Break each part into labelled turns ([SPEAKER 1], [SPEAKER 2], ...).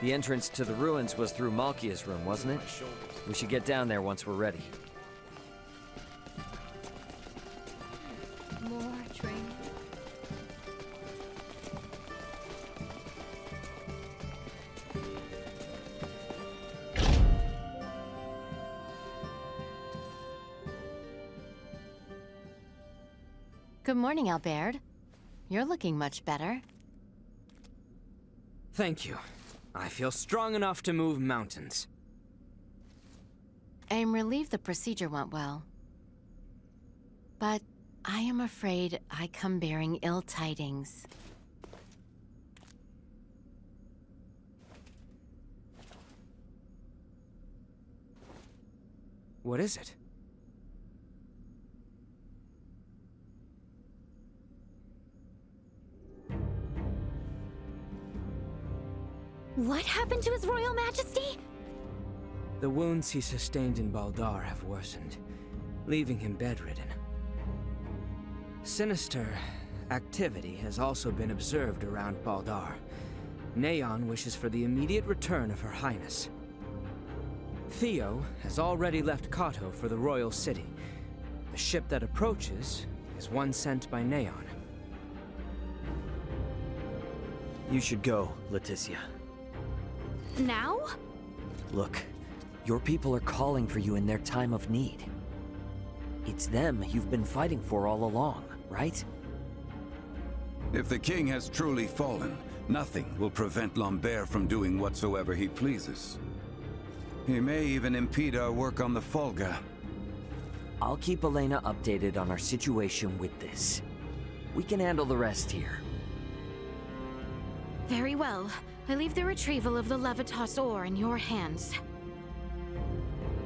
[SPEAKER 1] The entrance to the ruins was through Malkia's room, wasn't it? We should get down there once we're ready.
[SPEAKER 2] More training.
[SPEAKER 3] Good morning, Albert. You're looking much better.
[SPEAKER 4] Thank you. I feel strong enough to move mountains.
[SPEAKER 3] I'm relieved the procedure went well. But I am afraid I come bearing ill tidings.
[SPEAKER 4] What is it?
[SPEAKER 2] What happened to His Royal Majesty?
[SPEAKER 4] The wounds he sustained in Baldar have worsened, leaving him bedridden. Sinister activity has also been observed around Baldar. Neyan wishes for the immediate return of Her Highness. Theo has already left Kato for the Royal City. The ship that approaches is one sent by Neyan.
[SPEAKER 1] You should go, Leticia.
[SPEAKER 2] Now?
[SPEAKER 1] Look, your people are calling for you in their time of need. It's them you've been fighting for all along, right?
[SPEAKER 5] If the king has truly fallen, nothing will prevent Lambert from doing whatsoever he pleases. He may even impede our work on the Folga.
[SPEAKER 1] I'll keep Elena updated on our situation with this. We can handle the rest here.
[SPEAKER 2] Very well. I leave the retrieval of the Levitas ore in your hands.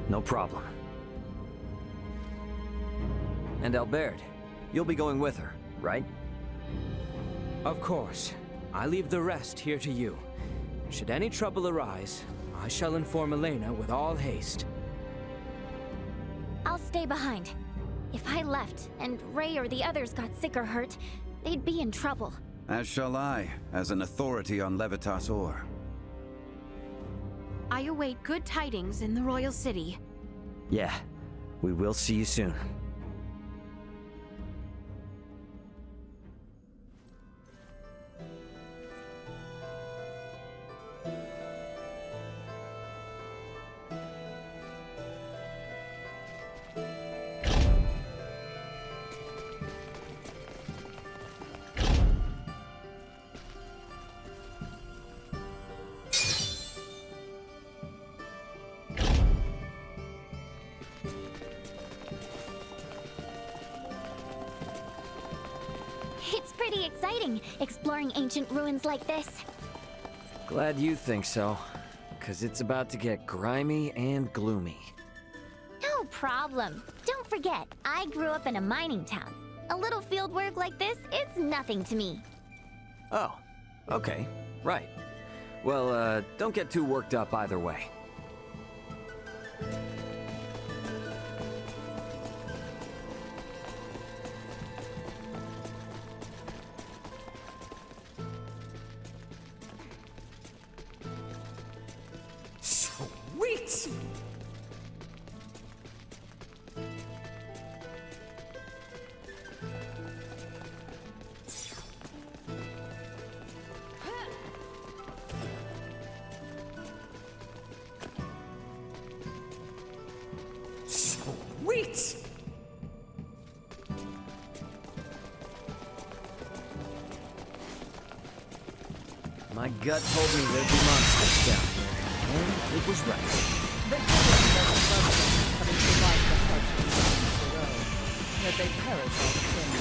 [SPEAKER 1] No problem. And Albert, you'll be going with her, right?
[SPEAKER 4] Of course. I leave the rest here to you. Should any trouble arise, I shall inform Elena with all haste.
[SPEAKER 2] I'll stay behind. If I left, and Ray or the others got sick or hurt, they'd be in trouble.
[SPEAKER 5] As shall I, as an authority on Levitas ore.
[SPEAKER 2] I await good tidings in the Royal City.
[SPEAKER 1] Yeah, we will see you soon.
[SPEAKER 2] It's pretty exciting, exploring ancient ruins like this.
[SPEAKER 1] Glad you think so, 'cause it's about to get grimy and gloomy.
[SPEAKER 2] No problem. Don't forget, I grew up in a mining town. A little field work like this, it's nothing to me.
[SPEAKER 1] Oh, okay, right. Well, don't get too worked up either way.
[SPEAKER 4] Sweet! Sweet!
[SPEAKER 1] My gut told me there'd be monsters down here, and it was right.
[SPEAKER 6] They told us about the Muslims having survived the harsh conditions below, that they perished all the same.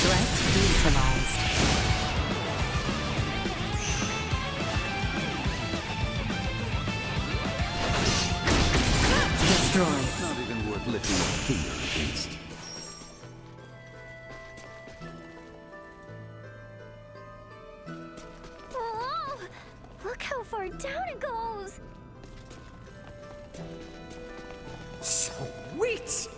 [SPEAKER 3] Threat neutralized. Destroyed.
[SPEAKER 5] Not even worth lifting a finger against.
[SPEAKER 2] Oh, look how far down it goes.
[SPEAKER 4] Sweet!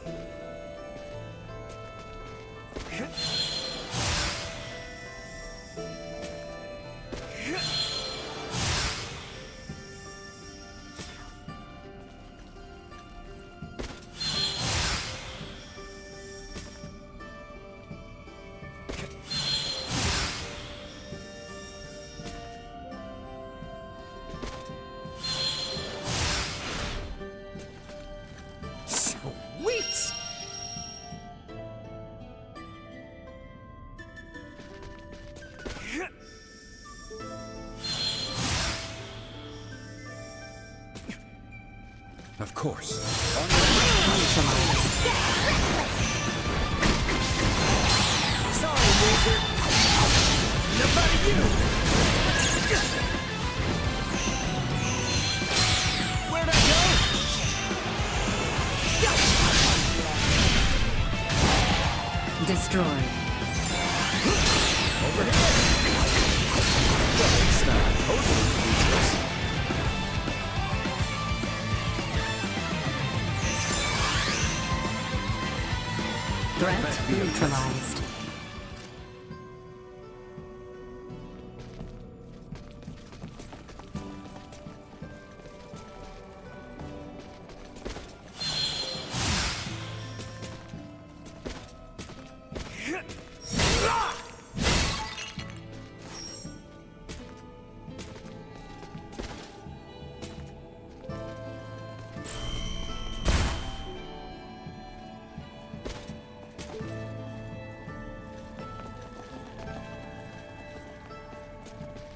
[SPEAKER 5] Of course.
[SPEAKER 1] Sorry, loser. Enough out of you. Where'd I go?
[SPEAKER 3] Destroyed.
[SPEAKER 1] Over here. Well, it's not totally useless.
[SPEAKER 3] Threat neutralized.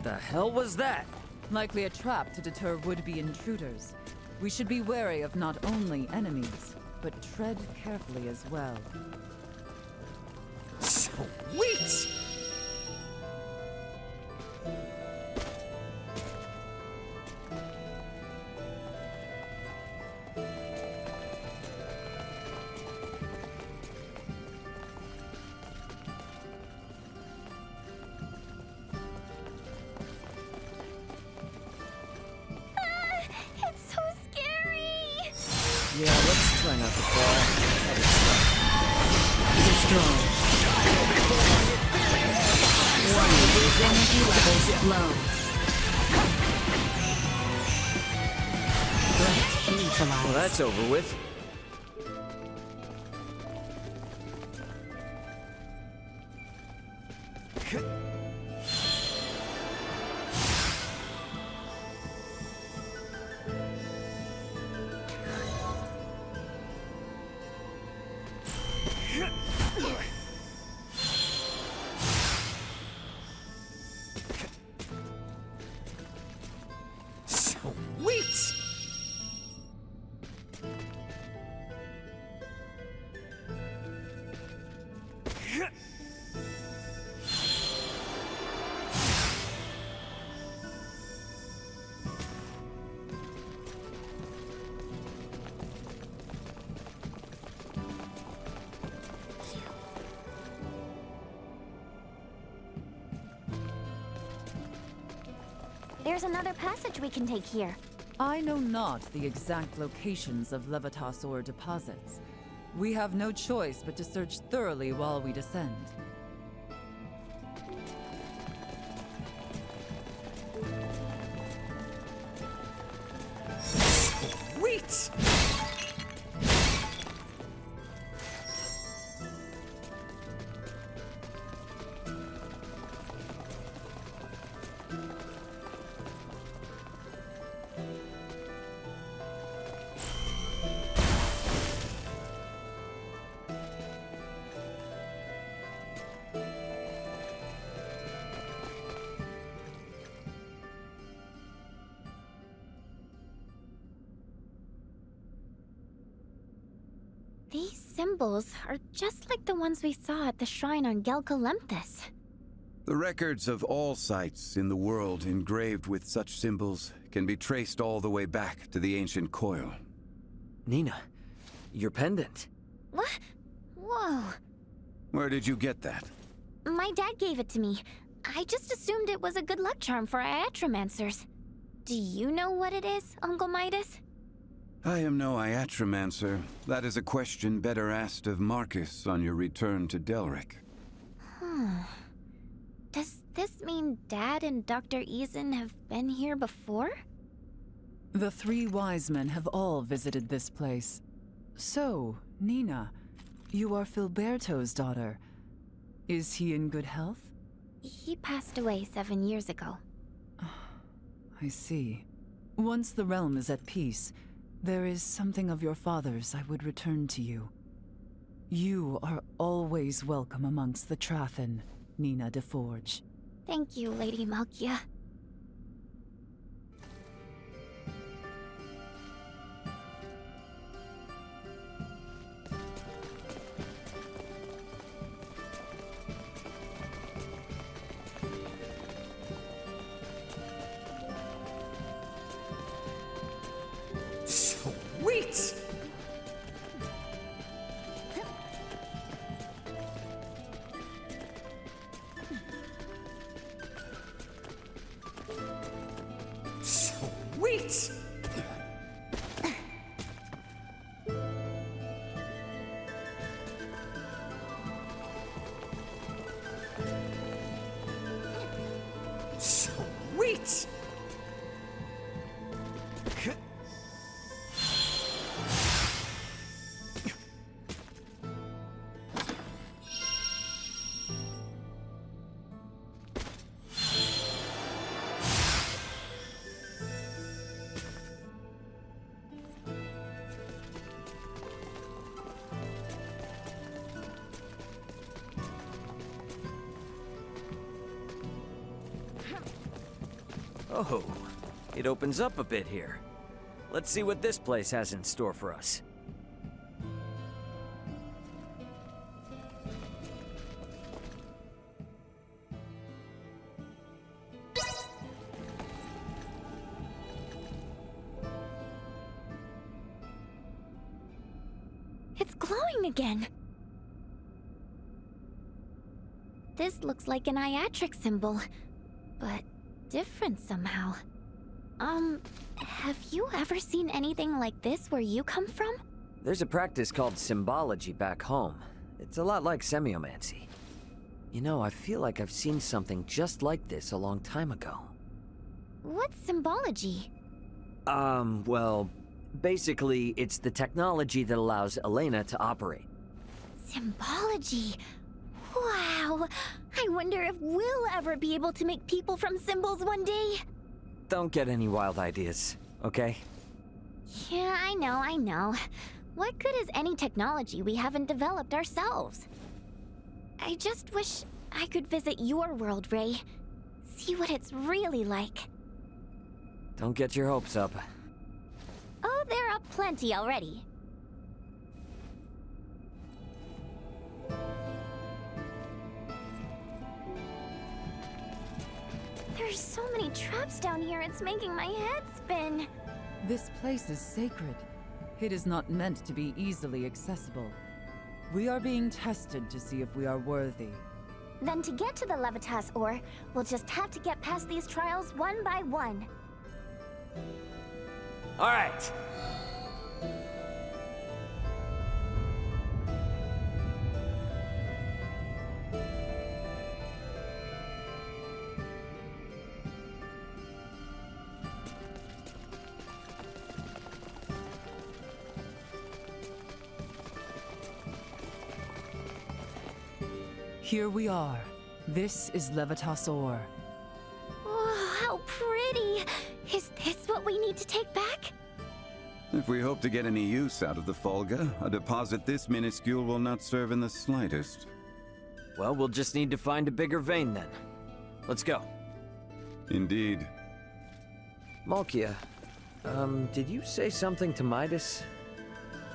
[SPEAKER 1] The hell was that?
[SPEAKER 6] Likely a trap to deter would-be intruders. We should be wary of not only enemies, but tread carefully as well.
[SPEAKER 1] Sweet!
[SPEAKER 2] It's so scary!
[SPEAKER 1] Yeah, let's try not to fall.
[SPEAKER 3] Destroyed. Energy levels low. Threat neutralized.
[SPEAKER 1] Well, that's over with. Sweet!
[SPEAKER 2] There's another passage we can take here.
[SPEAKER 6] I know not the exact locations of Levitas ore deposits. We have no choice but to search thoroughly while we descend.
[SPEAKER 1] Sweet!
[SPEAKER 2] These symbols are just like the ones we saw at the shrine on Gelkalemthus.
[SPEAKER 5] The records of all sites in the world engraved with such symbols can be traced all the way back to the ancient Coil.
[SPEAKER 1] Nina, your pendant.
[SPEAKER 2] What? Whoa.
[SPEAKER 5] Where did you get that?
[SPEAKER 2] My dad gave it to me. I just assumed it was a good luck charm for iatromancers. Do you know what it is, Uncle Midas?
[SPEAKER 5] I am no iatromancer. That is a question better asked of Marcus on your return to Delric.
[SPEAKER 2] Does this mean Dad and Dr. Eason have been here before?
[SPEAKER 6] The three wise men have all visited this place. So, Nina, you are Filberto's daughter. Is he in good health?
[SPEAKER 2] He passed away 7 years ago.
[SPEAKER 6] I see. Once the realm is at peace, there is something of your father's I would return to you. You are always welcome amongst the Trathen, Nina de Forge.
[SPEAKER 2] Thank you, Lady Malkia.
[SPEAKER 1] Oh, it opens up a bit here. Let's see what this place has in store for us.
[SPEAKER 2] It's glowing again. This looks like an iatric symbol, but different somehow. Have you ever seen anything like this where you come from?
[SPEAKER 1] There's a practice called symbology back home. It's a lot like semiomancy. You know, I feel like I've seen something just like this a long time ago.
[SPEAKER 2] What's symbology?
[SPEAKER 1] Well, basically, it's the technology that allows Elena to operate.
[SPEAKER 2] Symbology? Wow! I wonder if we'll ever be able to make people from symbols one day.
[SPEAKER 1] Don't get any wild ideas, okay?
[SPEAKER 2] Yeah, I know. What good is any technology we haven't developed ourselves? I just wish I could visit your world, Ray. See what it's really like.
[SPEAKER 1] Don't get your hopes up.
[SPEAKER 2] Oh, they're up plenty already. There's so many traps down here, it's making my head spin.
[SPEAKER 6] This place is sacred. It is not meant to be easily accessible. We are being tested to see if we are worthy.
[SPEAKER 2] Then to get to the Levitas ore, we'll just have to get past these trials one by one.
[SPEAKER 1] All right.
[SPEAKER 6] Here we are. This is Levitas ore.
[SPEAKER 2] Oh, how pretty! Is this what we need to take back?
[SPEAKER 5] If we hope to get any use out of the Folga, a deposit this minuscule will not serve in the slightest.
[SPEAKER 1] Well, we'll just need to find a bigger vein then. Let's go.
[SPEAKER 5] Indeed.
[SPEAKER 1] Malkia, did you say something to Midas?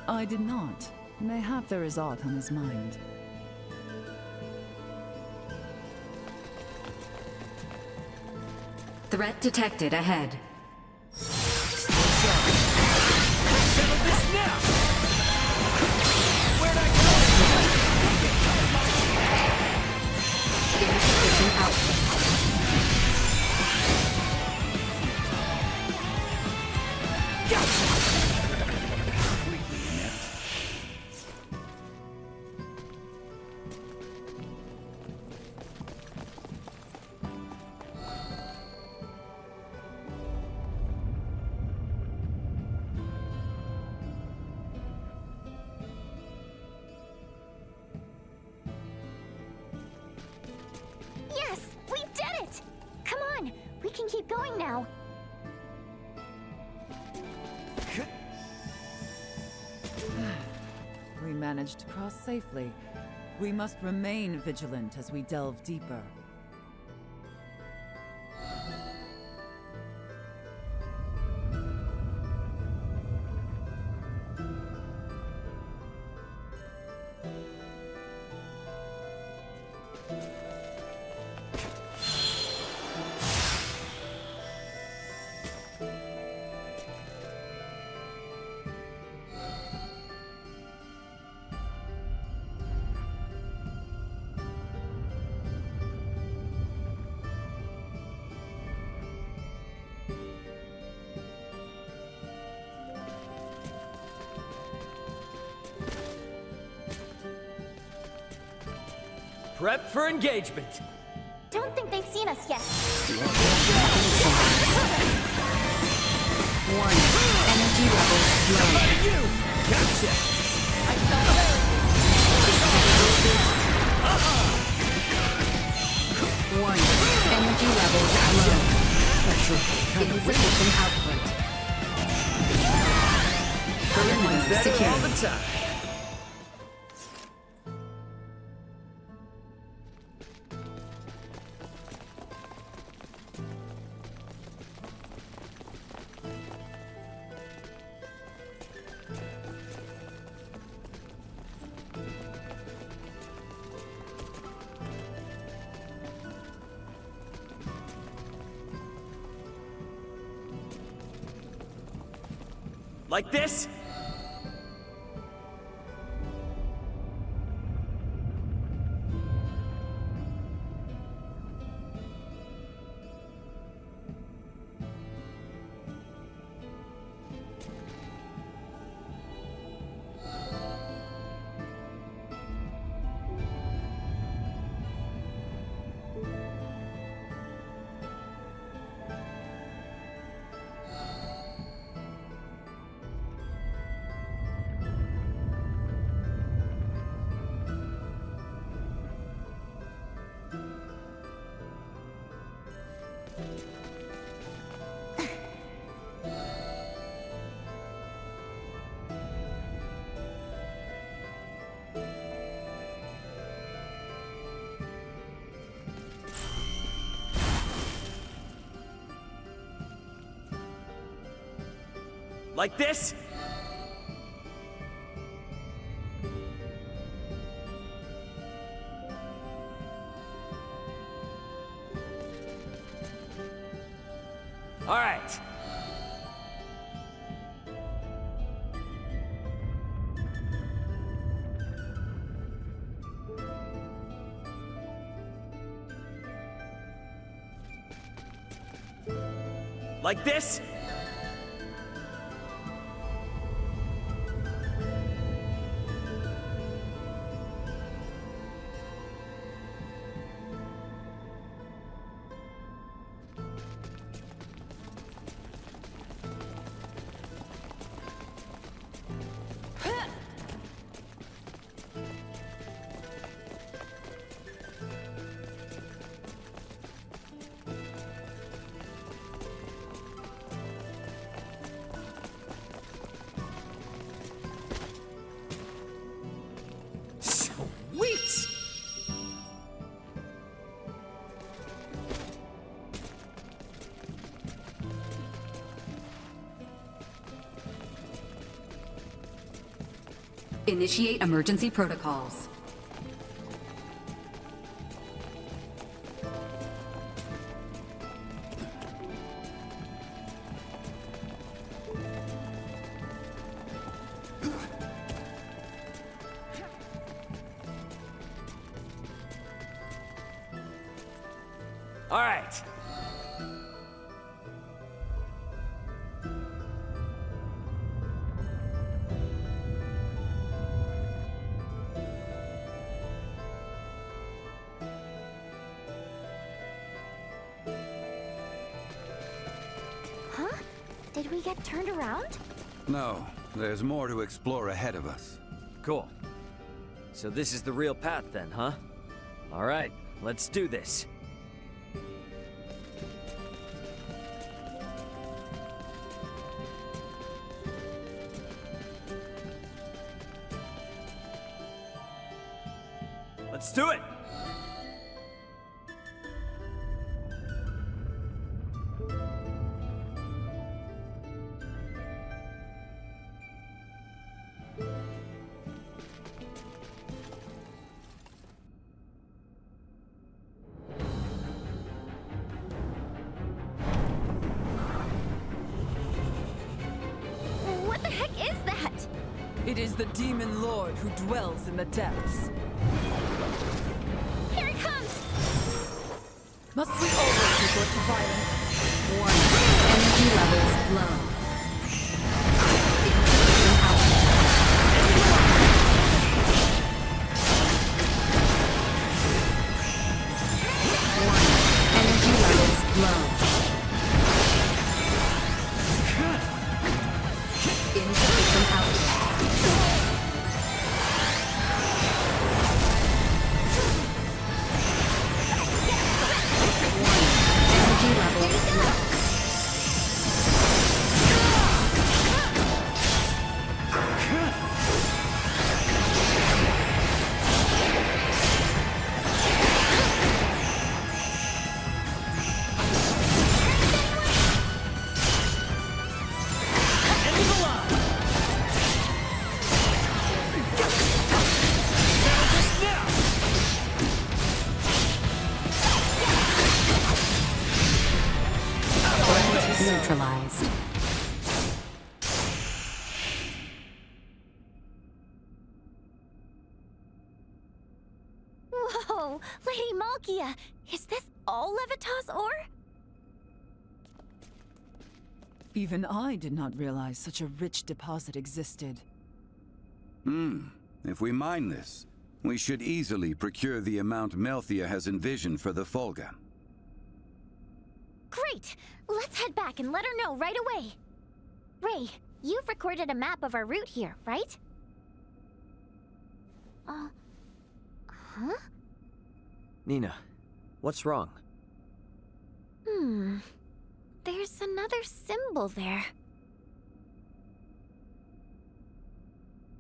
[SPEAKER 6] I did not. Mayhap there is aught on his mind.
[SPEAKER 7] Threat detected ahead.
[SPEAKER 1] Settle this now! Where'd I go?
[SPEAKER 7] Insufficient output.
[SPEAKER 2] Yes! We did it! Come on! We can keep going now.
[SPEAKER 6] We managed to cross safely. We must remain vigilant as we delve deeper.
[SPEAKER 1] Prep for engagement.
[SPEAKER 2] Don't think they've seen us yet.
[SPEAKER 7] Warning. Energy levels low.
[SPEAKER 1] You! Gotcha!
[SPEAKER 7] Warning. Energy levels low. Insufficient output. Perimeter
[SPEAKER 1] Better all
[SPEAKER 7] secured.
[SPEAKER 1] the time. Like this? Like this? All right. Like this? Sweet!
[SPEAKER 7] Initiate emergency protocols.
[SPEAKER 1] All right.
[SPEAKER 2] Huh? Did we get turned around?
[SPEAKER 5] No, there's more to explore ahead of us.
[SPEAKER 1] Cool. So this is the real path then, huh? All right, let's do this. Let's do it!
[SPEAKER 2] What the heck is that?
[SPEAKER 6] It is the demon lord who dwells in the depths.
[SPEAKER 2] Here it comes!
[SPEAKER 6] Must we always resort to violence?
[SPEAKER 7] Energy levels low. Insufficient output. Energy levels low. Insufficient output. Energy levels low. Neutralized.
[SPEAKER 2] no! Lady Malkia! Is this all Levitas ore?
[SPEAKER 6] Even I did not realize such a rich deposit existed.
[SPEAKER 5] If we mine this, we should easily procure the amount Melthia has envisioned for the Folga.
[SPEAKER 2] Great! Let's head back and let her know right away. Ray, you've recorded a map of our route here, right? Huh?
[SPEAKER 1] Nina, what's wrong?
[SPEAKER 2] There's another symbol there.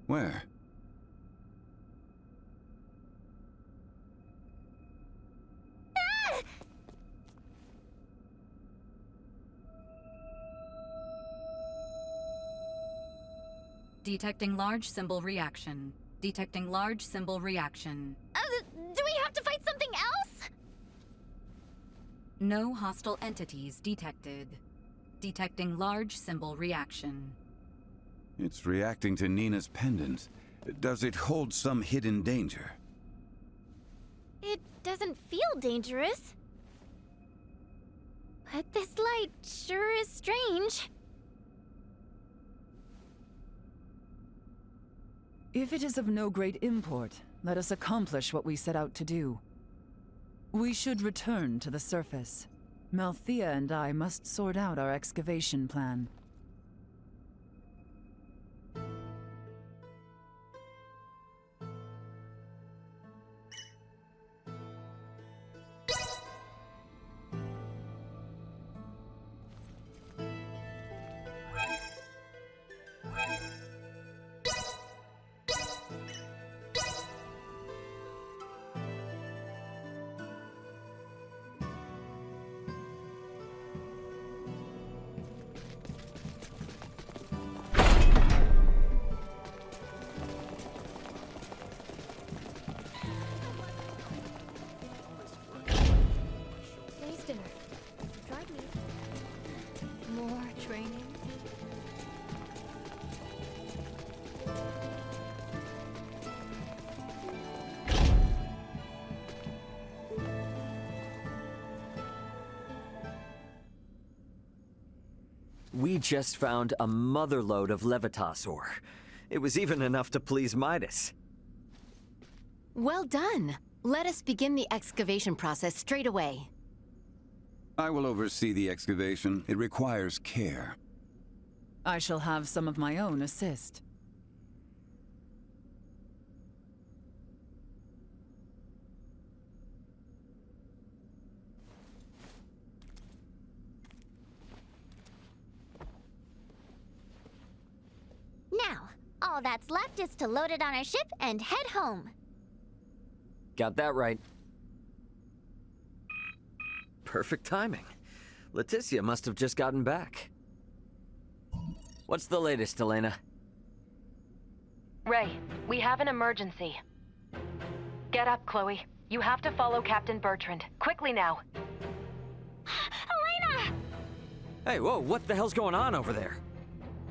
[SPEAKER 5] Where?
[SPEAKER 7] Detecting large symbol reaction. Detecting large symbol reaction.
[SPEAKER 2] Do we have to fight something else?
[SPEAKER 7] No hostile entities detected. Detecting large symbol reaction.
[SPEAKER 5] It's reacting to Nina's pendant. Does it hold some hidden danger?
[SPEAKER 2] It doesn't feel dangerous. But this light sure is strange.
[SPEAKER 6] If it is of no great import, let us accomplish what we set out to do. We should return to the surface. Melthia and I must sort out our excavation plan.
[SPEAKER 1] We just found a motherload of Levitas ore. It was even enough to please Midas.
[SPEAKER 3] Well done. Let us begin the excavation process straight away.
[SPEAKER 5] I will oversee the excavation. It requires care.
[SPEAKER 6] I shall have some of my own assist.
[SPEAKER 2] Now, all that's left is to load it on our ship and head home.
[SPEAKER 1] Got that right. Perfect timing. Leticia must have just gotten back. What's the latest, Elena?
[SPEAKER 8] Ray, we have an emergency. Get up, Chloe. You have to follow Captain Bertrand. Quickly now.
[SPEAKER 2] Elena!
[SPEAKER 1] Hey, whoa, what the hell's going on over there?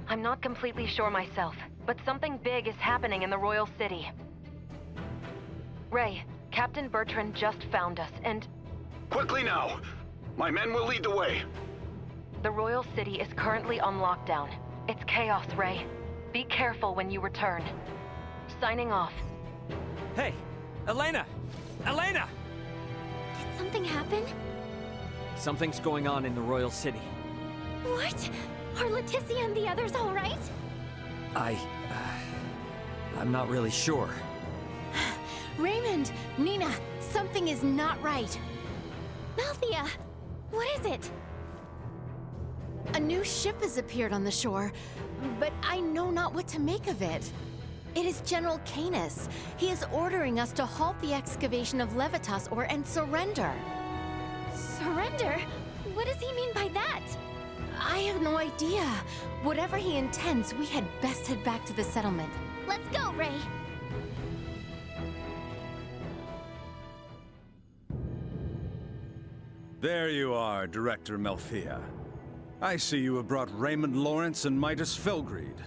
[SPEAKER 8] I'm not completely sure myself, but something big is happening in the Royal City. Ray, Captain Bertrand just found us, and
[SPEAKER 9] Quickly now! My men will lead the way.
[SPEAKER 8] the Royal City is currently on lockdown. It's chaos, Ray. Be careful when you return. Signing off.
[SPEAKER 1] Hey, Elena! Elena!
[SPEAKER 2] Did something happen?
[SPEAKER 1] Something's going on in the Royal City.
[SPEAKER 2] What? Are Leticia and the others all right?
[SPEAKER 1] I'm not really sure.
[SPEAKER 3] Raymond! Nina! Something is not right.
[SPEAKER 2] Melthia! What is it?
[SPEAKER 3] A new ship has appeared on the shore, but I know not what to make of it. It is General Canis. He is ordering us to halt the excavation of Levitas ore and surrender.
[SPEAKER 2] Surrender? What does he mean by that?
[SPEAKER 3] I have no idea. Whatever he intends, we had best head back to the settlement.
[SPEAKER 2] Let's go, Ray!
[SPEAKER 10] There you are, Director Melthia. I see you have brought Raymond Lawrence and Midas Felgreed.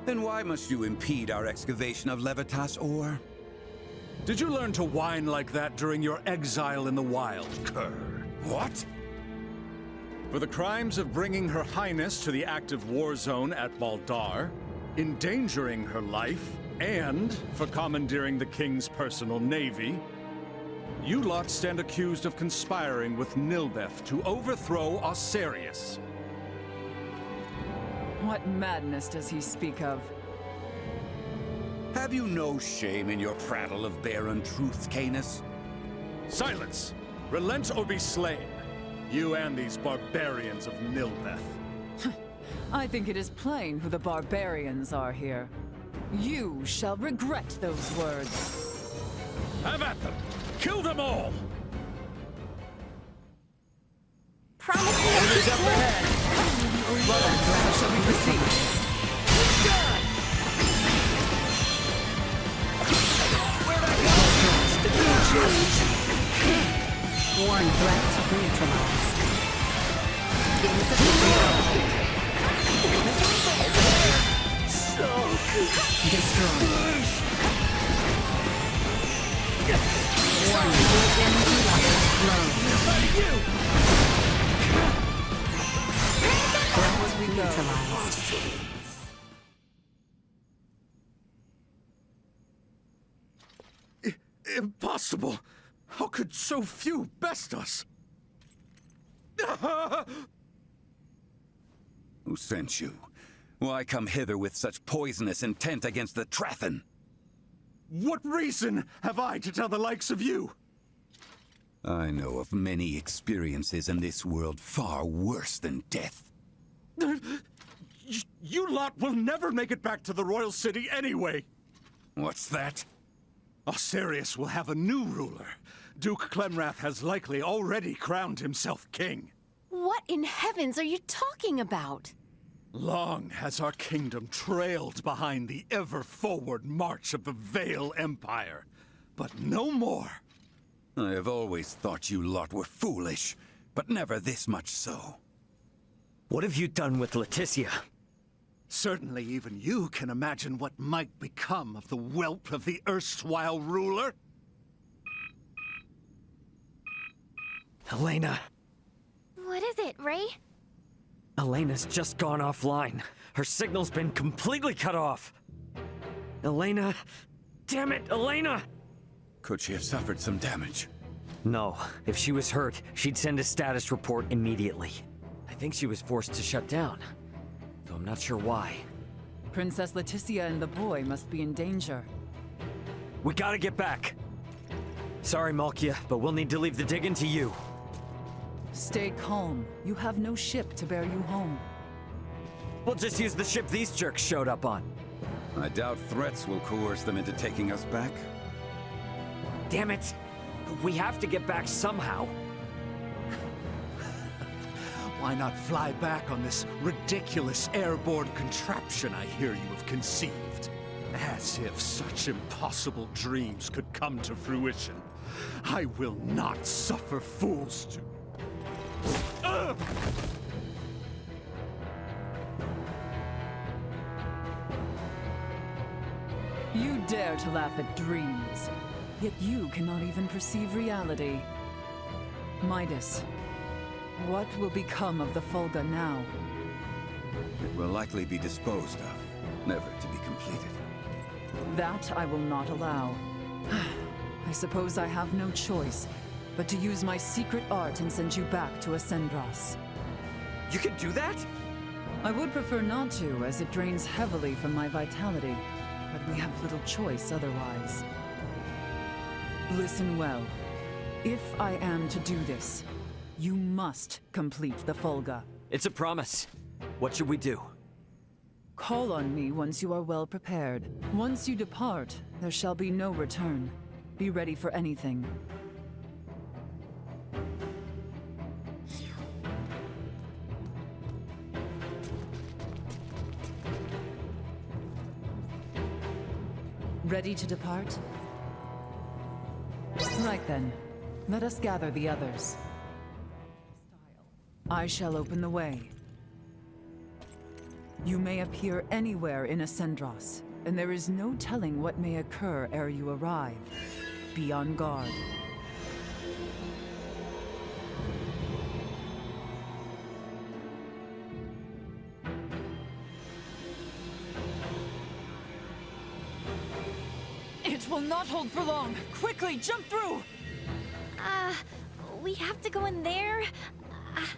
[SPEAKER 5] Then why must you impede our excavation of Levitas ore?
[SPEAKER 10] Did you learn to whine like that during your exile in the wild, cur?
[SPEAKER 5] What?
[SPEAKER 10] For the crimes of bringing Her Highness to the active war zone at Baldar, endangering her life, and for commandeering the King's personal navy, you lot stand accused of conspiring with Nihlbeth to overthrow Aucerius.
[SPEAKER 6] What madness does he speak of?
[SPEAKER 5] Have you no shame in your prattle of barren truths, Canis?
[SPEAKER 10] Silence! Relent or be slain. You and these barbarians of Nihlbeth.
[SPEAKER 6] I think it is plain who the barbarians are here. You shall regret those words.
[SPEAKER 10] Have at them! Kill them all!
[SPEAKER 2] Promise me
[SPEAKER 6] Orders up ahead! How shall we proceed?
[SPEAKER 11] One threat neutralized. Destroyed. One energy blown. Threat neutralized.
[SPEAKER 10] Impossible! How could so few best us?
[SPEAKER 5] Who sent you? Why come hither with such poisonous intent against the Trathan?
[SPEAKER 10] What reason have I to tell the likes of you?
[SPEAKER 5] I know of many experiences in this world far worse than death.
[SPEAKER 10] You lot will never make it back to the Royal City anyway!
[SPEAKER 5] What's that?
[SPEAKER 10] Aucerius will have a new ruler. Duke Clemrath has likely already crowned himself king.
[SPEAKER 3] What in heavens are you talking about?
[SPEAKER 10] Long has our kingdom trailed behind the ever-forward march of the Vale Empire, but no more.
[SPEAKER 5] I have always thought you lot were foolish, but never this much so.
[SPEAKER 1] What have you done with Leticia?
[SPEAKER 10] Certainly even you can imagine what might become of the whelp of the erstwhile ruler.
[SPEAKER 1] Elena.
[SPEAKER 2] What is it, Ray?
[SPEAKER 1] Elena's just gone offline. Her signal's been completely cut off. Elena. Damn it, Elena!
[SPEAKER 5] Could she have suffered some damage?
[SPEAKER 1] No. If she was hurt, she'd send a status report immediately. I think she was forced to shut down. Though I'm not sure why.
[SPEAKER 6] Princess Leticia and the boy must be in danger.
[SPEAKER 1] We gotta get back. Sorry, Malkia, but we'll need to leave the digging to you.
[SPEAKER 6] Stay calm. You have no ship to bear you home.
[SPEAKER 1] We'll just use the ship these jerks showed up on.
[SPEAKER 5] I doubt threats will coerce them into taking us back.
[SPEAKER 1] Damn it! We have to get back somehow.
[SPEAKER 10] Why not fly back on this ridiculous airborne contraption I hear you have conceived? As if such impossible dreams could come to fruition. I will not suffer fools to...
[SPEAKER 6] You dare to laugh at dreams, yet you cannot even perceive reality. Midas, what will become of the Fulga now?
[SPEAKER 5] It will likely be disposed of, never to be completed.
[SPEAKER 6] That I will not allow. I suppose I have no choice but to use my secret art and send you back to Acendros.
[SPEAKER 1] You can do that?
[SPEAKER 6] I would prefer not to, as it drains heavily from my vitality, but we have little choice otherwise. Listen well. If I am to do this, you must complete the Fulga.
[SPEAKER 1] It's a promise. What should we do?
[SPEAKER 6] Call on me once you are well prepared. Once you depart, there shall be no return. Be ready for anything. Ready to depart? Right then. Let us gather the others. I shall open the way. You may appear anywhere in Acendros, and there is no telling what may occur ere you arrive. be on guard. It will not hold for long! Quickly, jump through!
[SPEAKER 2] We have to go in there?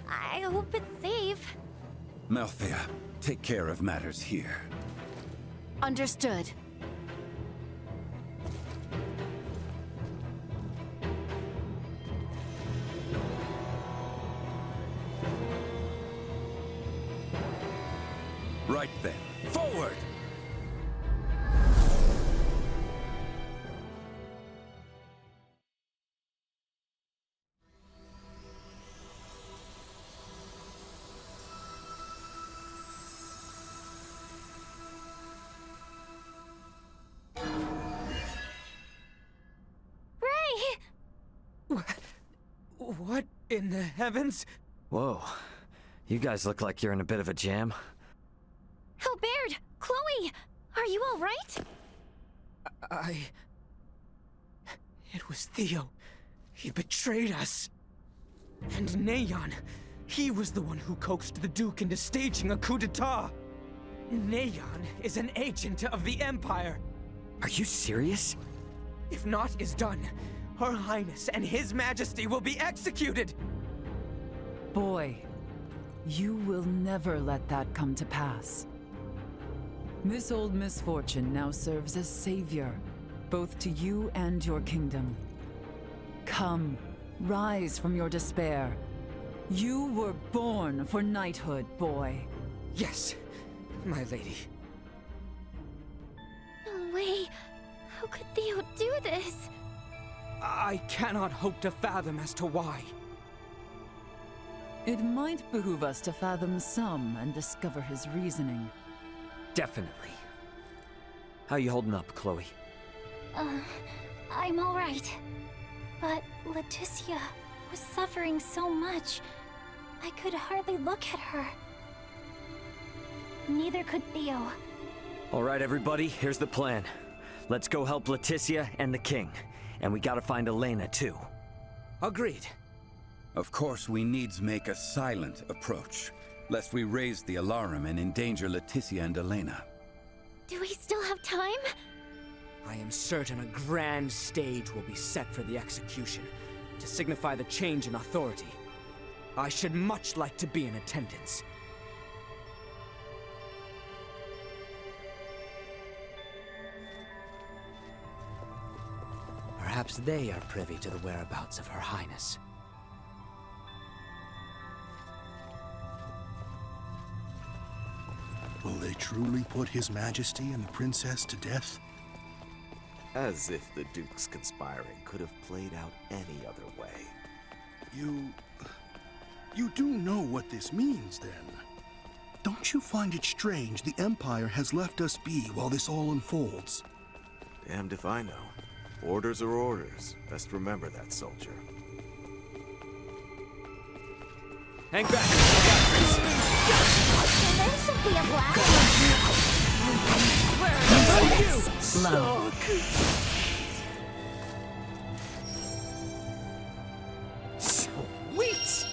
[SPEAKER 2] I hope it's safe.
[SPEAKER 5] Melthea, take care of matters here.
[SPEAKER 3] Understood.
[SPEAKER 5] Right then, forward!
[SPEAKER 4] What in the heavens?
[SPEAKER 1] Whoa. You guys look like you're in a bit of a jam.
[SPEAKER 2] Hilbert! Chloe! Are you all right?
[SPEAKER 4] It was Theo. He betrayed us. And Neyan. He was the one who coaxed the Duke into staging a coup d'etat. Neyan is an agent of the Empire.
[SPEAKER 1] Are you serious?
[SPEAKER 4] If naught is done, Her Highness and His Majesty will be executed!
[SPEAKER 6] Boy, you will never let that come to pass. This old misfortune now serves as savior, both to you and your kingdom. Come, rise from your despair. You were born for knighthood, boy.
[SPEAKER 4] Yes, my lady.
[SPEAKER 2] No way. How could Theo do this?
[SPEAKER 4] I cannot hope to fathom as to why.
[SPEAKER 6] It might behoove us to fathom some and discover his reasoning.
[SPEAKER 1] Definitely. How you holding up, Chloe?
[SPEAKER 2] I'm all right. But Leticia was suffering so much. I could hardly look at her. Neither could Theo.
[SPEAKER 1] All right, everybody, here's the plan. Let's go help Leticia and the king. And we gotta find Elena, too.
[SPEAKER 4] Agreed.
[SPEAKER 5] Of course, we needs make a silent approach, lest we raise the alarm and endanger Leticia and Elena.
[SPEAKER 2] Do we still have time?
[SPEAKER 4] I am certain a grand stage will be set for the execution, to signify the change in authority. I should much like to be in attendance. Perhaps they are privy to the whereabouts of Her Highness.
[SPEAKER 12] Will they truly put His Majesty and the Princess to death?
[SPEAKER 13] As if the Duke's conspiring could have played out any other way.
[SPEAKER 12] You do know what this means, then? Don't you find it strange the Empire has left us be while this all unfolds?
[SPEAKER 13] Damned if I know. Orders are orders. Best remember that, soldier.
[SPEAKER 1] Hang back! I got this.
[SPEAKER 2] There should be a blackout.
[SPEAKER 11] Where are you? Slow.
[SPEAKER 1] Sweet!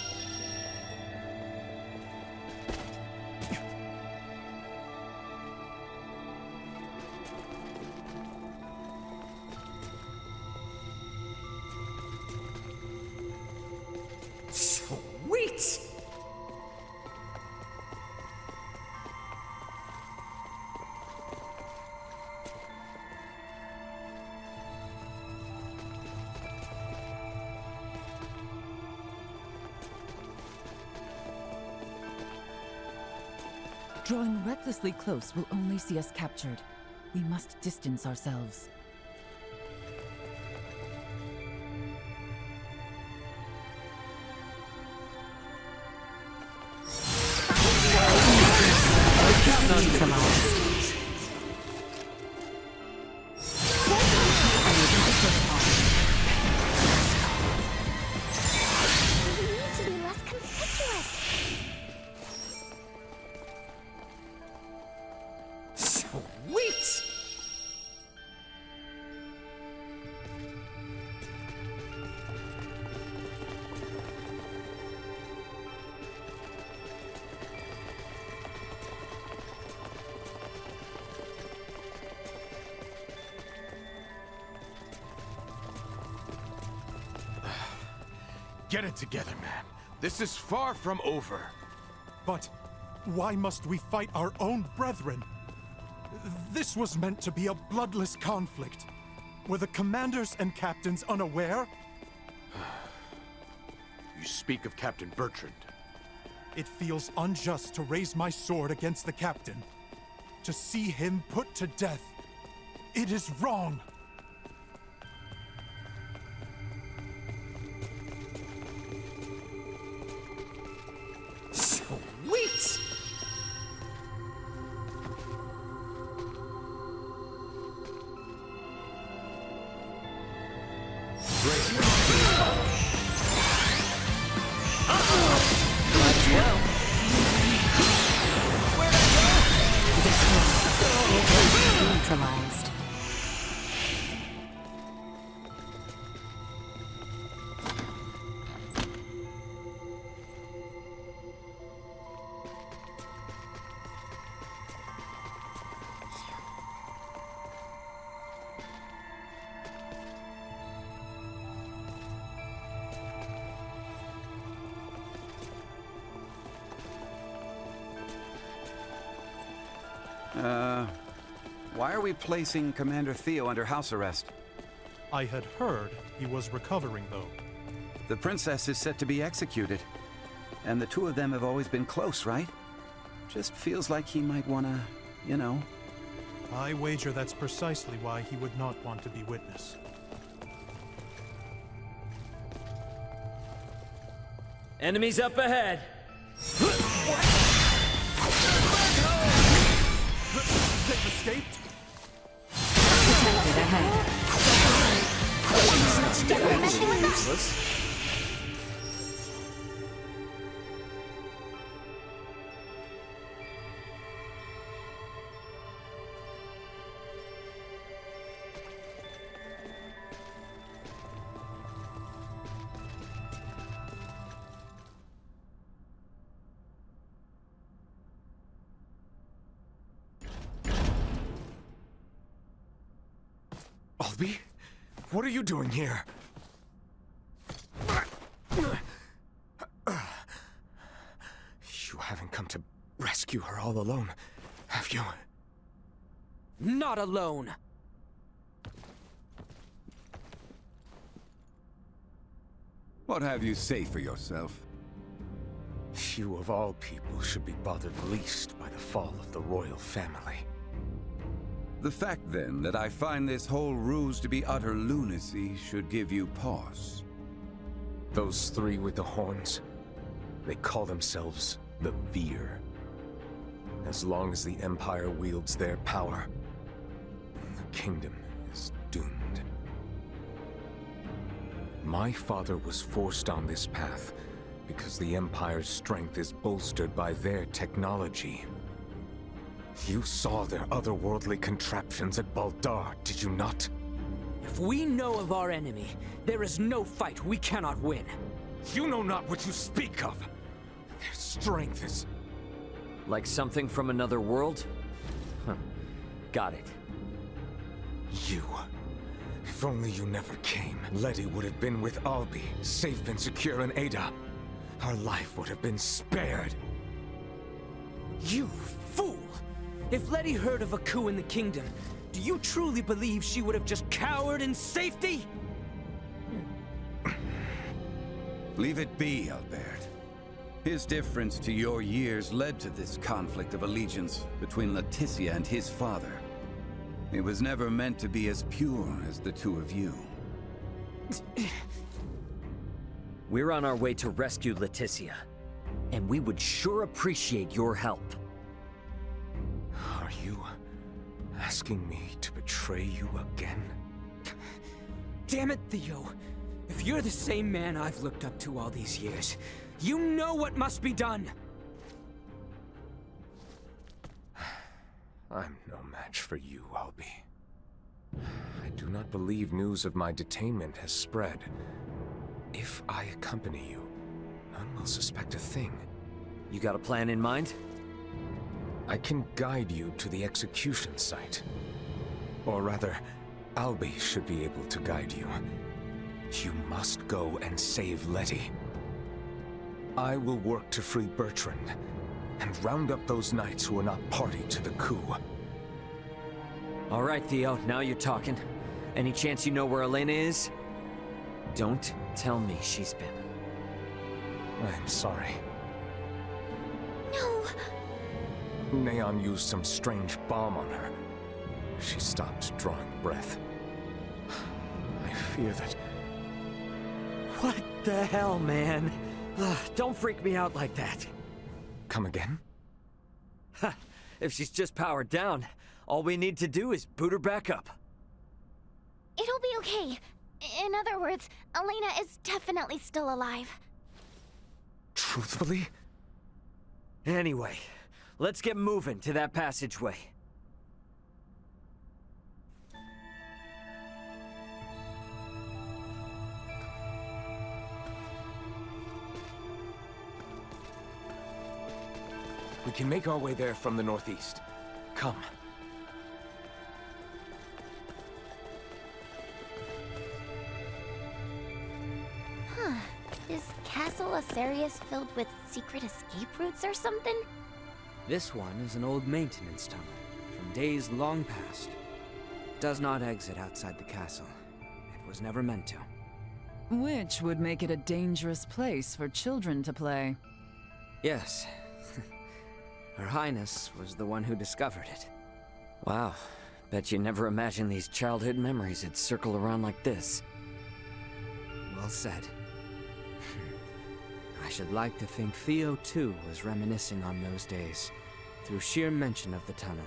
[SPEAKER 1] Sweet!
[SPEAKER 6] Drawing recklessly close will only see us captured. We must distance ourselves.
[SPEAKER 11] Neutralized.
[SPEAKER 2] We need to be less conspicuous.
[SPEAKER 1] Sweet!
[SPEAKER 14] Get it together, man. This is far from over.
[SPEAKER 15] But why must we fight our own brethren? This was meant to be a bloodless conflict. Were the commanders and captains unaware?
[SPEAKER 14] You speak of Captain Bertrand.
[SPEAKER 15] It feels unjust to raise my sword against the captain. To see him put to death. It is wrong.
[SPEAKER 1] Sweet!
[SPEAKER 11] Neutralized.
[SPEAKER 5] Why are we placing Commander Theo under house arrest?
[SPEAKER 15] I had heard he was recovering, though.
[SPEAKER 5] The princess is set to be executed. And the two of them have always been close, right? Just feels like he might wanna, you know.
[SPEAKER 15] I wager that's precisely why he would not want to be witness.
[SPEAKER 1] Enemies up ahead!
[SPEAKER 15] They've escaped?
[SPEAKER 11] Detected ahead.
[SPEAKER 14] Albie? What are you doing here? You haven't come to rescue her all alone, have you?
[SPEAKER 4] Not alone!
[SPEAKER 5] What have you say for yourself?
[SPEAKER 14] You of all people should be bothered least by the fall of the royal family.
[SPEAKER 5] The fact, then, that I find this whole ruse to be utter lunacy should give you pause.
[SPEAKER 14] Those three with the horns, they call themselves the Veer. As long as the Empire wields their power, the kingdom is doomed. My father was forced on this path because the Empire's strength is bolstered by their technology. You saw their otherworldly contraptions at Baldar, did you not?
[SPEAKER 4] If we know of our enemy, there is no fight we cannot win.
[SPEAKER 14] You know not what you speak of. Their strength is...
[SPEAKER 1] Like something from another world? Huh. Got it.
[SPEAKER 14] You. If only you never came, Letty would have been with Albie, safe and secure in Ada. Her life would have been spared.
[SPEAKER 4] You fool! If Letty heard of a coup in the kingdom, do you truly believe she would have just cowered in safety?
[SPEAKER 5] Leave it be, Albert. His difference to your years led to this conflict of allegiance between Leticia and his father. It was never meant to be as pure as the two of you.
[SPEAKER 1] We're on our way to rescue Leticia, and we would sure appreciate your help.
[SPEAKER 14] Are you asking me to betray you again?
[SPEAKER 4] Damn it, Theo. If you're the same man I've looked up to all these years, you know what must be done!
[SPEAKER 14] I'm no match for you, Albie. I do not believe news of my detainment has spread. If I accompany you, none will suspect a thing.
[SPEAKER 1] You got a plan in mind?
[SPEAKER 14] I can guide you to the execution site. Or rather, Albie should be able to guide you. You must go and save Letty. I will work to free Bertrand, and round up those knights who are not party to the coup.
[SPEAKER 1] All right, Theo, now you're talking. Any chance you know where Elena is? Don't tell me she's been.
[SPEAKER 14] I'm sorry.
[SPEAKER 2] No.
[SPEAKER 14] Neyan used some strange bomb on her. She stopped drawing breath. I fear that...
[SPEAKER 1] What the hell, man? Don't freak me out like that.
[SPEAKER 14] Come again?
[SPEAKER 1] Ha! If she's just powered down, all we need to do is boot her back up.
[SPEAKER 2] It'll be okay. In other words, Elena is definitely still alive.
[SPEAKER 14] Truthfully?
[SPEAKER 1] Anyway, let's get moving to that passageway.
[SPEAKER 14] We can make our way there from the northeast. Come.
[SPEAKER 2] Huh. Is Castle Aucerius filled with secret escape routes or something?
[SPEAKER 4] This one is an old maintenance tunnel, from days long past. It does not exit outside the castle. It was never meant to.
[SPEAKER 6] Which would make it a dangerous place for children to play.
[SPEAKER 4] Yes. Her Highness was the one who discovered it.
[SPEAKER 1] Wow. Bet you never imagined these childhood memories would circle around like this.
[SPEAKER 4] Well said. I should like to think Theo, too, was reminiscing on those days, through sheer mention of the tunnel.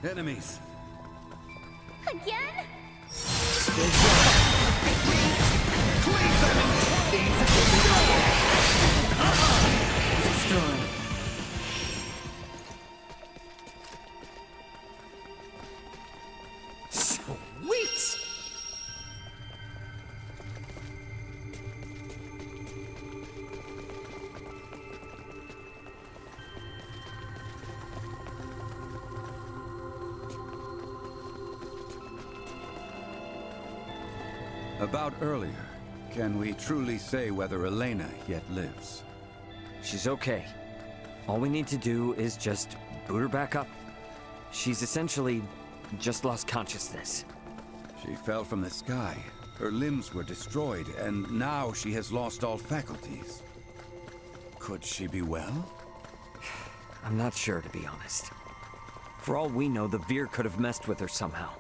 [SPEAKER 5] Enemies!
[SPEAKER 2] Again?
[SPEAKER 6] Destroy.
[SPEAKER 1] Sweet!
[SPEAKER 5] About earlier, can we truly say whether Elena yet lives?
[SPEAKER 1] She's okay. All we need to do is just boot her back up. She's essentially just lost consciousness.
[SPEAKER 5] She fell from the sky. Her limbs were destroyed, and now she has lost all faculties. Could she be well?
[SPEAKER 1] I'm not sure, to be honest. For all we know, the Veer could have messed with her somehow.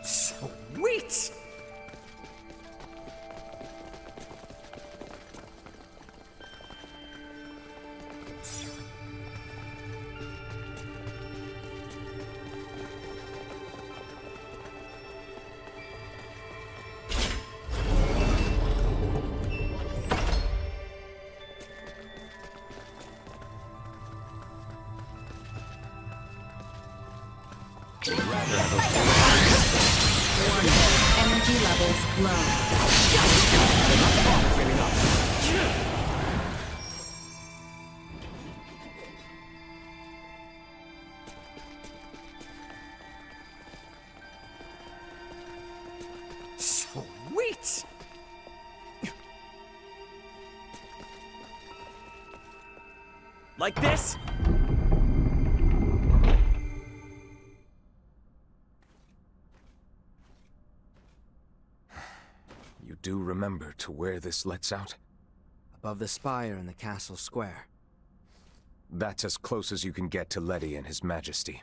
[SPEAKER 1] Sweet!
[SPEAKER 11] Energy levels low.
[SPEAKER 1] Sweet! Like this?
[SPEAKER 14] You do remember to where this lets out?
[SPEAKER 4] Above the spire in the castle square.
[SPEAKER 14] That's as close as you can get to Letty and His Majesty.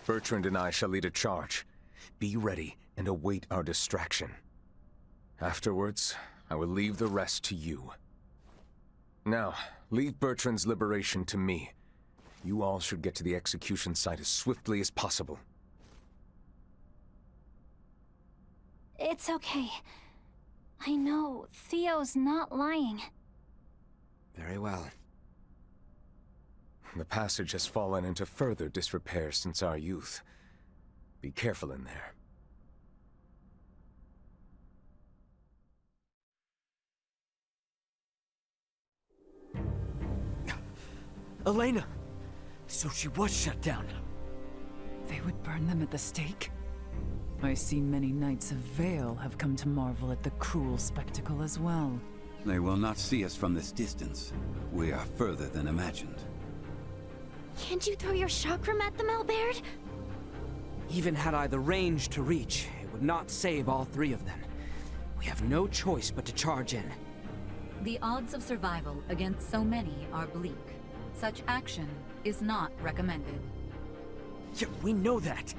[SPEAKER 14] Bertrand and I shall lead a charge. Be ready and await our distraction. Afterwards, I will leave the rest to you. Now, leave Bertrand's liberation to me. You all should get to the execution site as swiftly as possible.
[SPEAKER 16] It's okay. I know Theo's not lying.
[SPEAKER 4] Very well.
[SPEAKER 14] The passage has fallen into further disrepair since our youth. Be careful in there.
[SPEAKER 1] Elena! So she was shut down.
[SPEAKER 6] They would burn them at the stake? I see many knights of Vale have come to marvel at the cruel spectacle as well.
[SPEAKER 5] They will not see us from this distance. We are further than imagined.
[SPEAKER 2] Can't you throw your chakram at them, Albert?
[SPEAKER 4] Even had I the range to reach, it would not save all three of them. We have no choice but to charge in.
[SPEAKER 7] The odds of survival against so many are bleak. Such action is not recommended.
[SPEAKER 1] Yeah, we know that.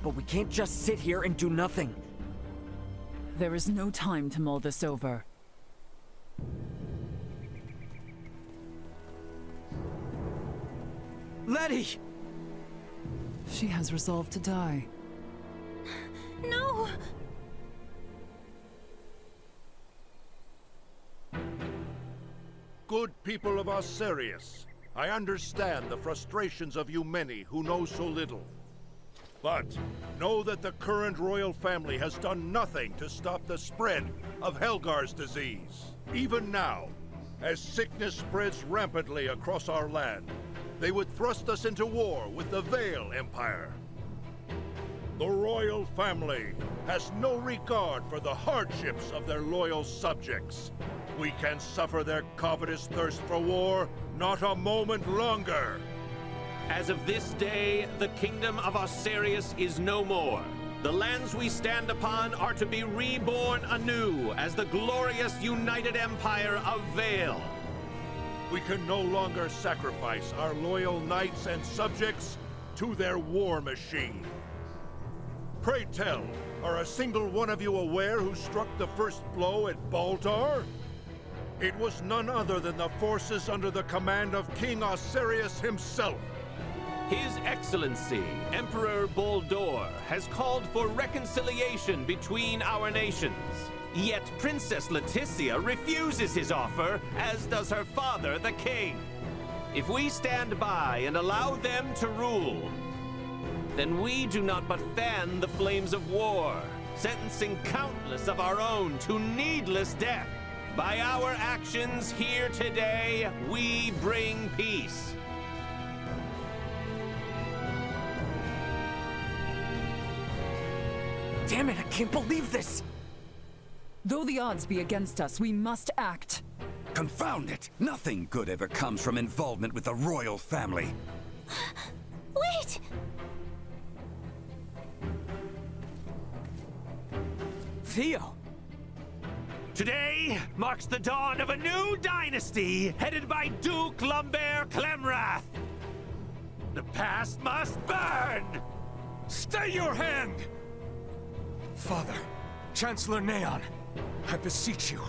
[SPEAKER 1] But we can't just sit here and do nothing.
[SPEAKER 6] There is no time to mull this over.
[SPEAKER 4] Letty!
[SPEAKER 6] She has resolved to die.
[SPEAKER 16] No!
[SPEAKER 9] Good people of Aucerius, I understand the frustrations of you many who know so little. But know that the current royal family has done nothing to stop the spread of Helgar's disease. Even now, as sickness spreads rampantly across our land, they would thrust us into war with the Vale Empire. The royal family has no regard for the hardships of their loyal subjects. We can suffer their covetous thirst for war not a moment longer.
[SPEAKER 17] As of this day, the kingdom of Aucerius is no more. The lands we stand upon are to be reborn anew as the glorious united empire of Vale.
[SPEAKER 9] We can no longer sacrifice our loyal knights and subjects to their war machine. Pray tell, are a single one of you aware who struck the first blow at Baltar? It was none other than the forces under the command of King Aucerius himself.
[SPEAKER 17] His Excellency, Emperor Boldor, has called for reconciliation between our nations. Yet Princess Leticia refuses his offer, as does her father, the king. If we stand by and allow them to rule, then we do not but fan the flames of war, sentencing countless of our own to needless death. By our actions here today, we bring peace.
[SPEAKER 1] Damn it, I can't believe this!
[SPEAKER 6] Though the odds be against us, we must act.
[SPEAKER 5] Confound it! Nothing good ever comes from involvement with the royal family.
[SPEAKER 2] Wait!
[SPEAKER 4] Theo!
[SPEAKER 17] Today marks the dawn of a new dynasty headed by Duke Lambert Clemrath. The past must burn!
[SPEAKER 14] Stay your hand! Father, Chancellor Neyan, I beseech you,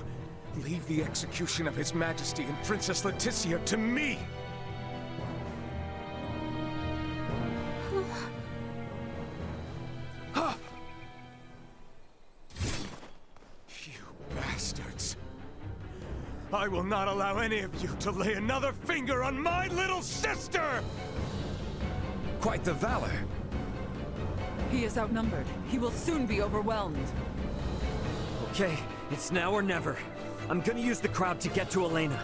[SPEAKER 14] leave the execution of His Majesty and Princess Leticia to me! You bastards! I will not allow any of you to lay another finger on my little sister!
[SPEAKER 5] Quite the valor.
[SPEAKER 6] He is outnumbered. He will soon be overwhelmed.
[SPEAKER 1] Okay, it's now or never. I'm gonna use the crowd to get to Elena.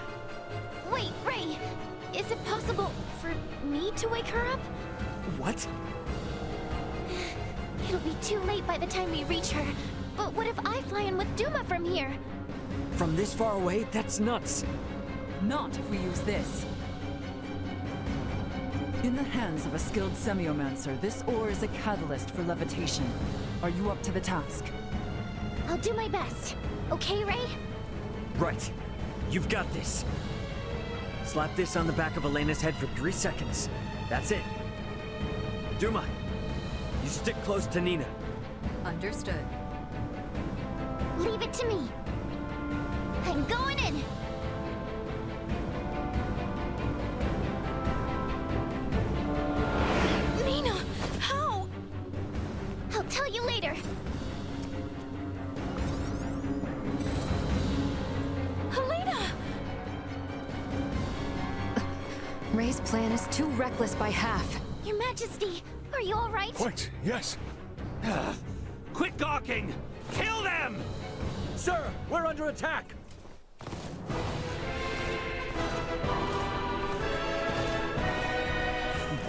[SPEAKER 2] Wait, Ray! Is it possible for me to wake her up?
[SPEAKER 1] What?
[SPEAKER 2] It'll be too late by the time we reach her. But what if I fly in with Duma from here?
[SPEAKER 1] From this far away? That's nuts.
[SPEAKER 6] Not if we use this. In the hands of a skilled semiomancer, this ore is a catalyst for levitation. Are you up to the task?
[SPEAKER 2] I'll do my best. Okay, Ray?
[SPEAKER 1] Right. You've got this. Slap this on the back of Elena's head for 3 seconds. That's it. Duma, you stick close to Nina.
[SPEAKER 7] Understood.
[SPEAKER 2] Leave it to me. I'm going in.
[SPEAKER 3] Nina, how?
[SPEAKER 2] I'll tell you later.
[SPEAKER 3] Helena!
[SPEAKER 11] Ray's plan is too reckless by half.
[SPEAKER 2] Your Majesty, are you all right?
[SPEAKER 10] What? Yes.
[SPEAKER 17] Quit gawking! Kill them!
[SPEAKER 1] Sir, we're under attack!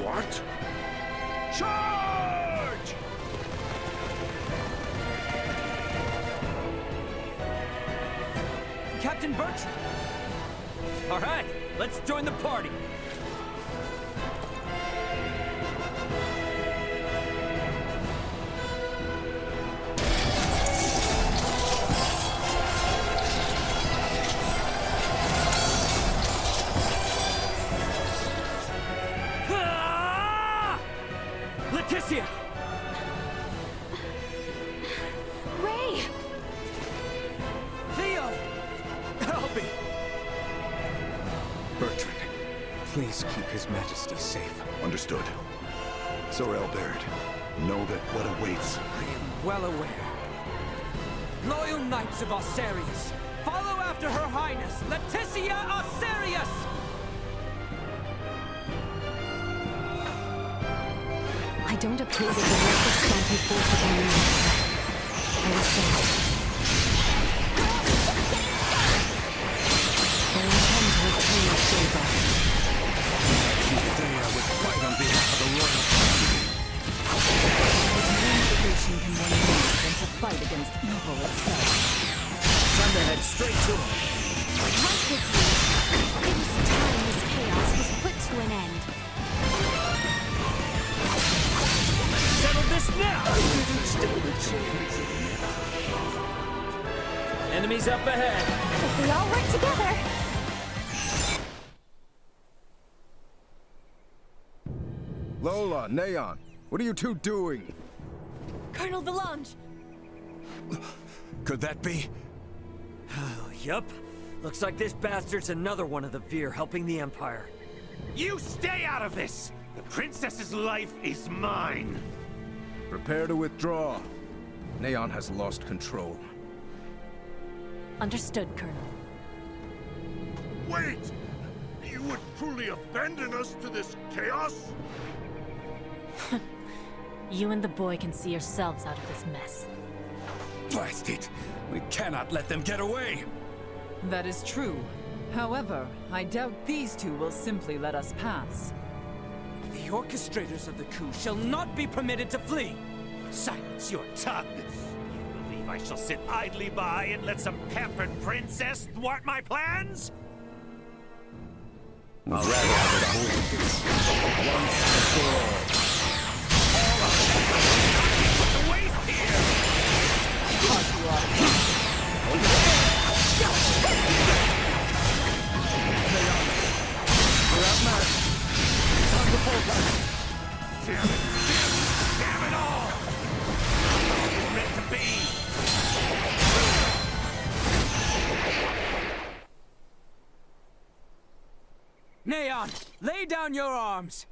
[SPEAKER 10] What? Charge!
[SPEAKER 1] Captain Bertram! All right, let's join the party. Leticia!
[SPEAKER 3] Ray!
[SPEAKER 1] Theo! Help me!
[SPEAKER 14] Bertrand, please keep His Majesty safe.
[SPEAKER 12] Understood. Sorel Baird, know that what awaits.
[SPEAKER 4] I am well aware. Loyal knights of Aucerius, follow after Her Highness, Leticia Aucerius!
[SPEAKER 11] I don't approve of the reckless stunt he forced upon me. I will say it. I intend to return your favor.
[SPEAKER 5] Today I would fight on behalf of the royal family.
[SPEAKER 6] With no motivation can one need than to fight against evil itself.
[SPEAKER 1] Time to head straight to him.
[SPEAKER 2] Right with you. It was time this chaos was put to an end.
[SPEAKER 1] Settle this now! Enemies up ahead.
[SPEAKER 2] If we all work together.
[SPEAKER 14] Lola, Neyan, what are you two doing?
[SPEAKER 3] Colonel Velanj!
[SPEAKER 5] Could that be?
[SPEAKER 1] Yup. Looks like this bastard's another one of the Veer helping the Empire.
[SPEAKER 17] You stay out of this! The princess's life is mine!
[SPEAKER 14] Prepare to withdraw. Neyan has lost control.
[SPEAKER 3] Understood, Colonel.
[SPEAKER 9] Wait! You would truly abandon us to this chaos?
[SPEAKER 3] You and the boy can see yourselves out of this mess.
[SPEAKER 5] Blast it! We cannot let them get away!
[SPEAKER 6] That is true. However, I doubt these two will simply let us pass.
[SPEAKER 4] The orchestrators of the coup shall not be permitted to flee!
[SPEAKER 17] Silence your tongue! You believe I shall sit idly by and let some pampered princess thwart my plans?
[SPEAKER 5] I'd rather have it hold this once and for all.
[SPEAKER 17] All of it! The waste here!
[SPEAKER 5] We're outmatched. Time to pull back.
[SPEAKER 17] Damn it! Damn it all! It's meant to be!
[SPEAKER 4] Neyan, lay down your arms!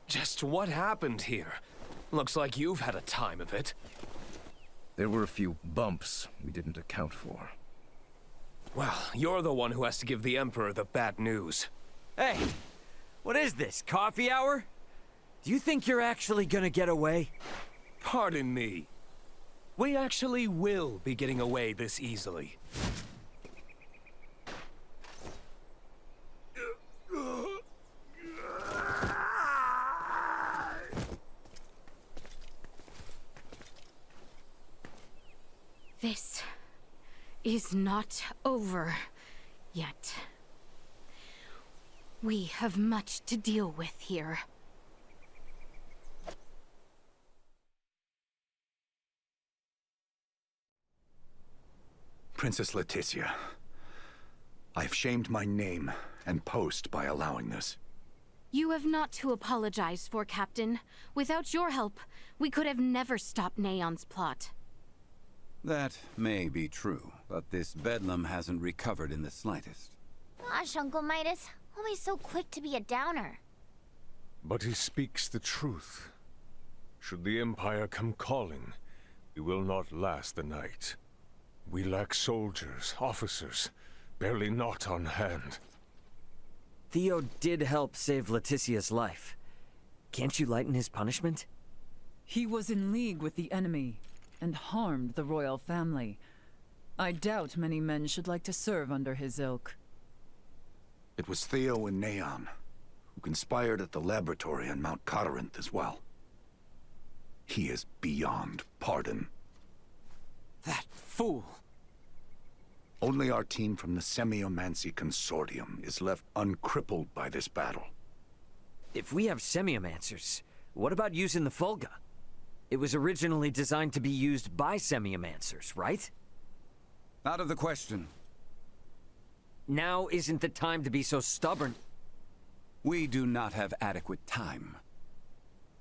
[SPEAKER 14] Just what happened here? Looks like you've had a time of it. There were a few bumps we didn't account for. Well, you're the one who has to give the Emperor the bad news.
[SPEAKER 1] Hey, what is this, coffee hour? Do you think you're actually gonna get away?
[SPEAKER 14] Pardon me. We actually will be getting away this easily.
[SPEAKER 3] This is not over yet. We have much to deal with here.
[SPEAKER 5] Princess Leticia,
[SPEAKER 12] I've shamed my name and post by allowing this.
[SPEAKER 3] You have not to apologize for, Captain. Without your help, we could have never stopped Neyan's plot.
[SPEAKER 5] That may be true, but this bedlam hasn't recovered in the slightest.
[SPEAKER 2] Gosh, Uncle Midas, always so quick to be a downer.
[SPEAKER 14] But he speaks the truth. Should the Empire come calling, we will not last the night. We lack soldiers, officers, barely naught on hand.
[SPEAKER 1] Theo did help save Leticia's life. Can't you lighten his punishment?
[SPEAKER 6] He was in league with the enemy and harmed the royal family. I doubt many men should like to serve under his ilk.
[SPEAKER 12] It was Theo and Neyan, who conspired at the laboratory on Mount Corinth as well. He is beyond pardon.
[SPEAKER 4] That fool!
[SPEAKER 12] Only our team from the Semiomancy Consortium is left uncrippled by this battle.
[SPEAKER 1] If we have semiomancers, what about using the Fulga? It was originally designed to be used by semiomancers, right?
[SPEAKER 5] Out of the question.
[SPEAKER 1] Now isn't the time to be so stubborn.
[SPEAKER 5] We do not have adequate time.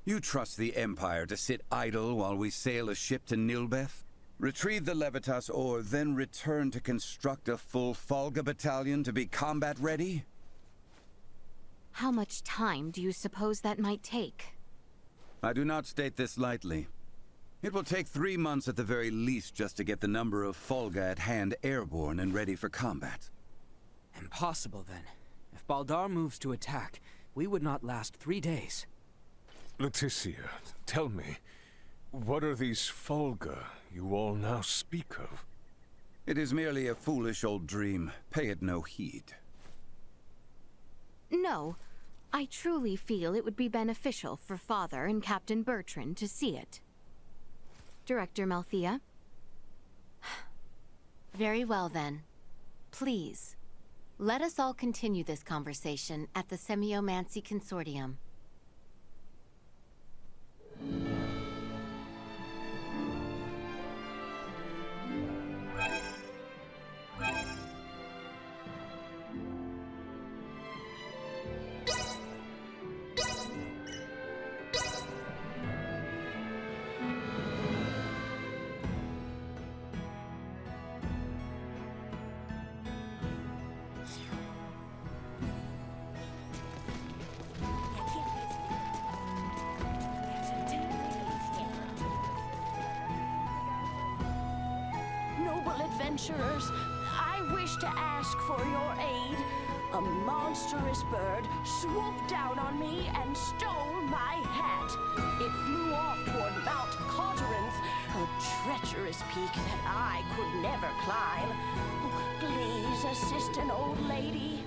[SPEAKER 5] You trust the Empire to sit idle while we sail a ship to Nihlbeth? Retrieve the Levitas ore, then return to construct a full Fulga battalion to be combat ready?
[SPEAKER 3] How much time do you suppose that might take?
[SPEAKER 5] I do not state this lightly. It will take 3 months at the very least just to get the number of Fulga at hand airborne and ready for combat.
[SPEAKER 4] Impossible, then. If Baldar moves to attack, we would not last 3 days.
[SPEAKER 14] Leticia, tell me, what are these Fulga you all now speak of?
[SPEAKER 5] It is merely a foolish old dream. Pay it no heed.
[SPEAKER 3] No. I truly feel it would be beneficial for Father and Captain Bertrand to see it. Director Malthea? Very well, then. Please, let us all continue this conversation at the Semiomancy Consortium.
[SPEAKER 18] Adventurers, I wish to ask for your aid. A monstrous bird swooped down on me and stole my hat. It flew off toward Mount Corinth, a treacherous peak that I could never climb. Please assist an old lady.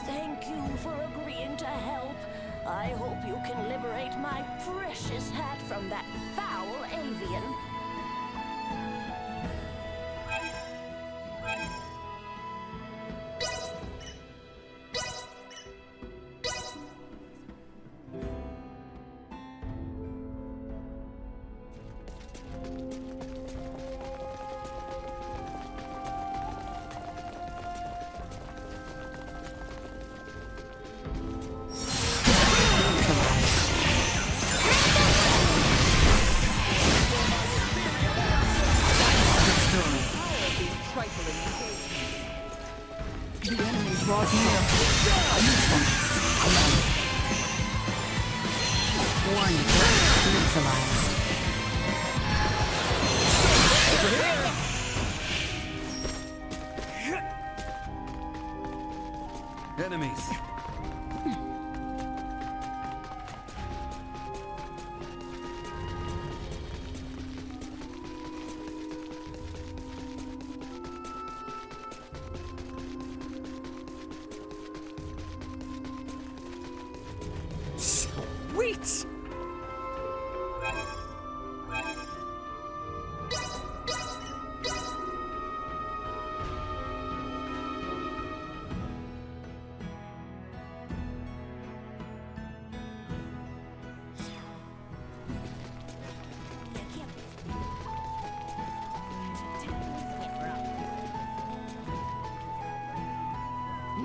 [SPEAKER 18] Thank you for agreeing to help. I hope you can liberate my precious hat from that foul avian.
[SPEAKER 5] Enemies.
[SPEAKER 1] Sweet!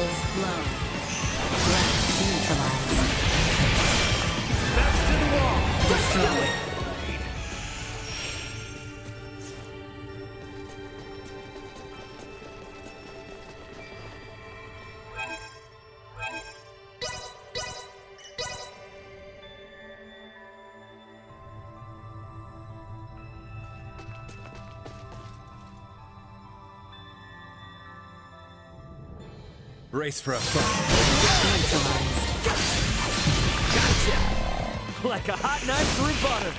[SPEAKER 7] levels low. Threat neutralized.
[SPEAKER 17] Back to the wall!
[SPEAKER 7] Destroyed.
[SPEAKER 10] Brace for a fight.
[SPEAKER 1] Gotcha! Like a hot knife through butter.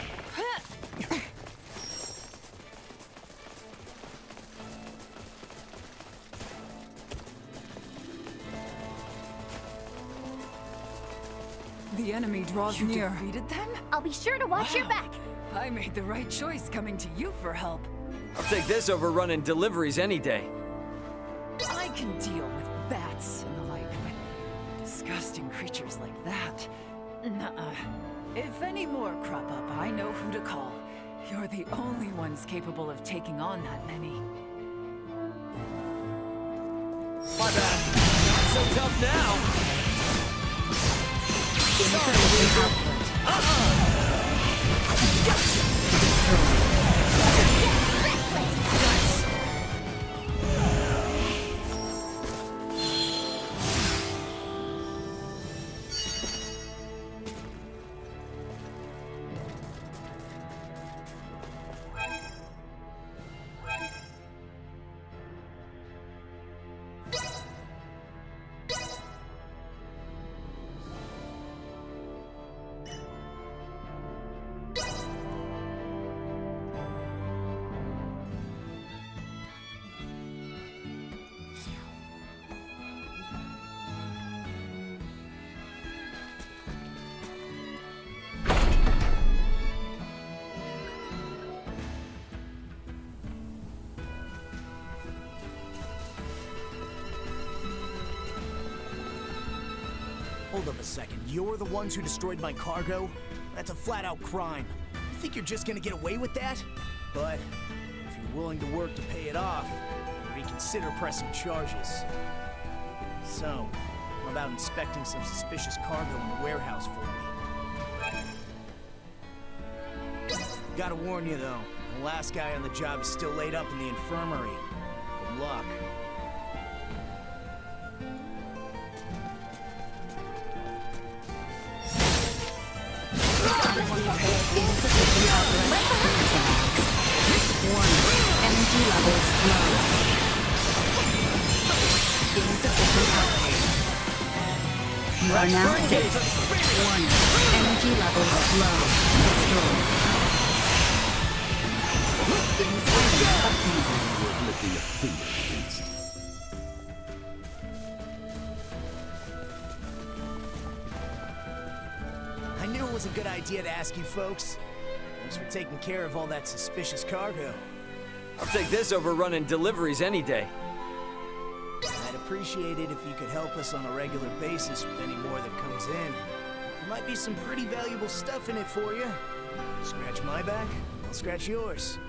[SPEAKER 6] The enemy draws You near. defeated them?
[SPEAKER 2] I'll be sure to watch your back.
[SPEAKER 6] I made the right choice coming to you for help.
[SPEAKER 1] I'll take this over running deliveries any day.
[SPEAKER 6] I can deal with bats and the like, but disgusting creatures like that. Nuh-uh. If any more crop up, I know who to call. You're the only ones capable of taking on that many.
[SPEAKER 1] My bad. Not so tough now.
[SPEAKER 19] Hold up a second. You're the ones who destroyed my cargo? That's a flat-out crime. You think you're just gonna get away with that? But if you're willing to work to pay it off, reconsider pressing charges. So, how about inspecting some suspicious cargo in the warehouse for me? Gotta warn you though, the last guy on the job is still laid up in the infirmary. Good luck.
[SPEAKER 7] Energy levels low. Insufficient output. You are now safe. Warning. Energy levels low. Destroyed. Insufficient upheaval.
[SPEAKER 5] Worth lifting a finger against.
[SPEAKER 19] I knew it was a good idea to ask you folks. Thanks for taking care of all that suspicious cargo.
[SPEAKER 1] I'll take this over running deliveries any day.
[SPEAKER 19] I'd appreciate it if you could help us on a regular basis with any more that comes in. There might be some pretty valuable stuff in it for you. Scratch my back, I'll scratch yours.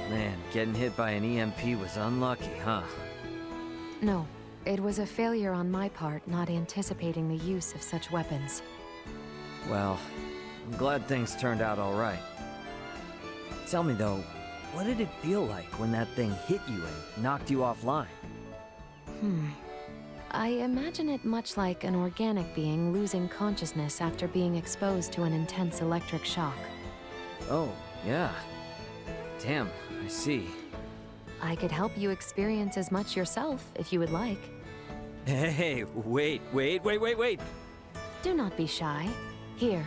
[SPEAKER 1] Man, getting hit by an EMP was unlucky, huh?
[SPEAKER 11] No, it was a failure on my part not anticipating the use of such weapons.
[SPEAKER 1] Well, I'm glad things turned out all right. Tell me though, what did it feel like when that thing hit you and knocked you offline?
[SPEAKER 11] I imagine it much like an organic being losing consciousness after being exposed to an intense electric shock.
[SPEAKER 1] Oh, yeah. Damn, I see.
[SPEAKER 11] I could help you experience as much yourself if you would like.
[SPEAKER 1] Hey, wait.
[SPEAKER 11] Do not be shy. Here.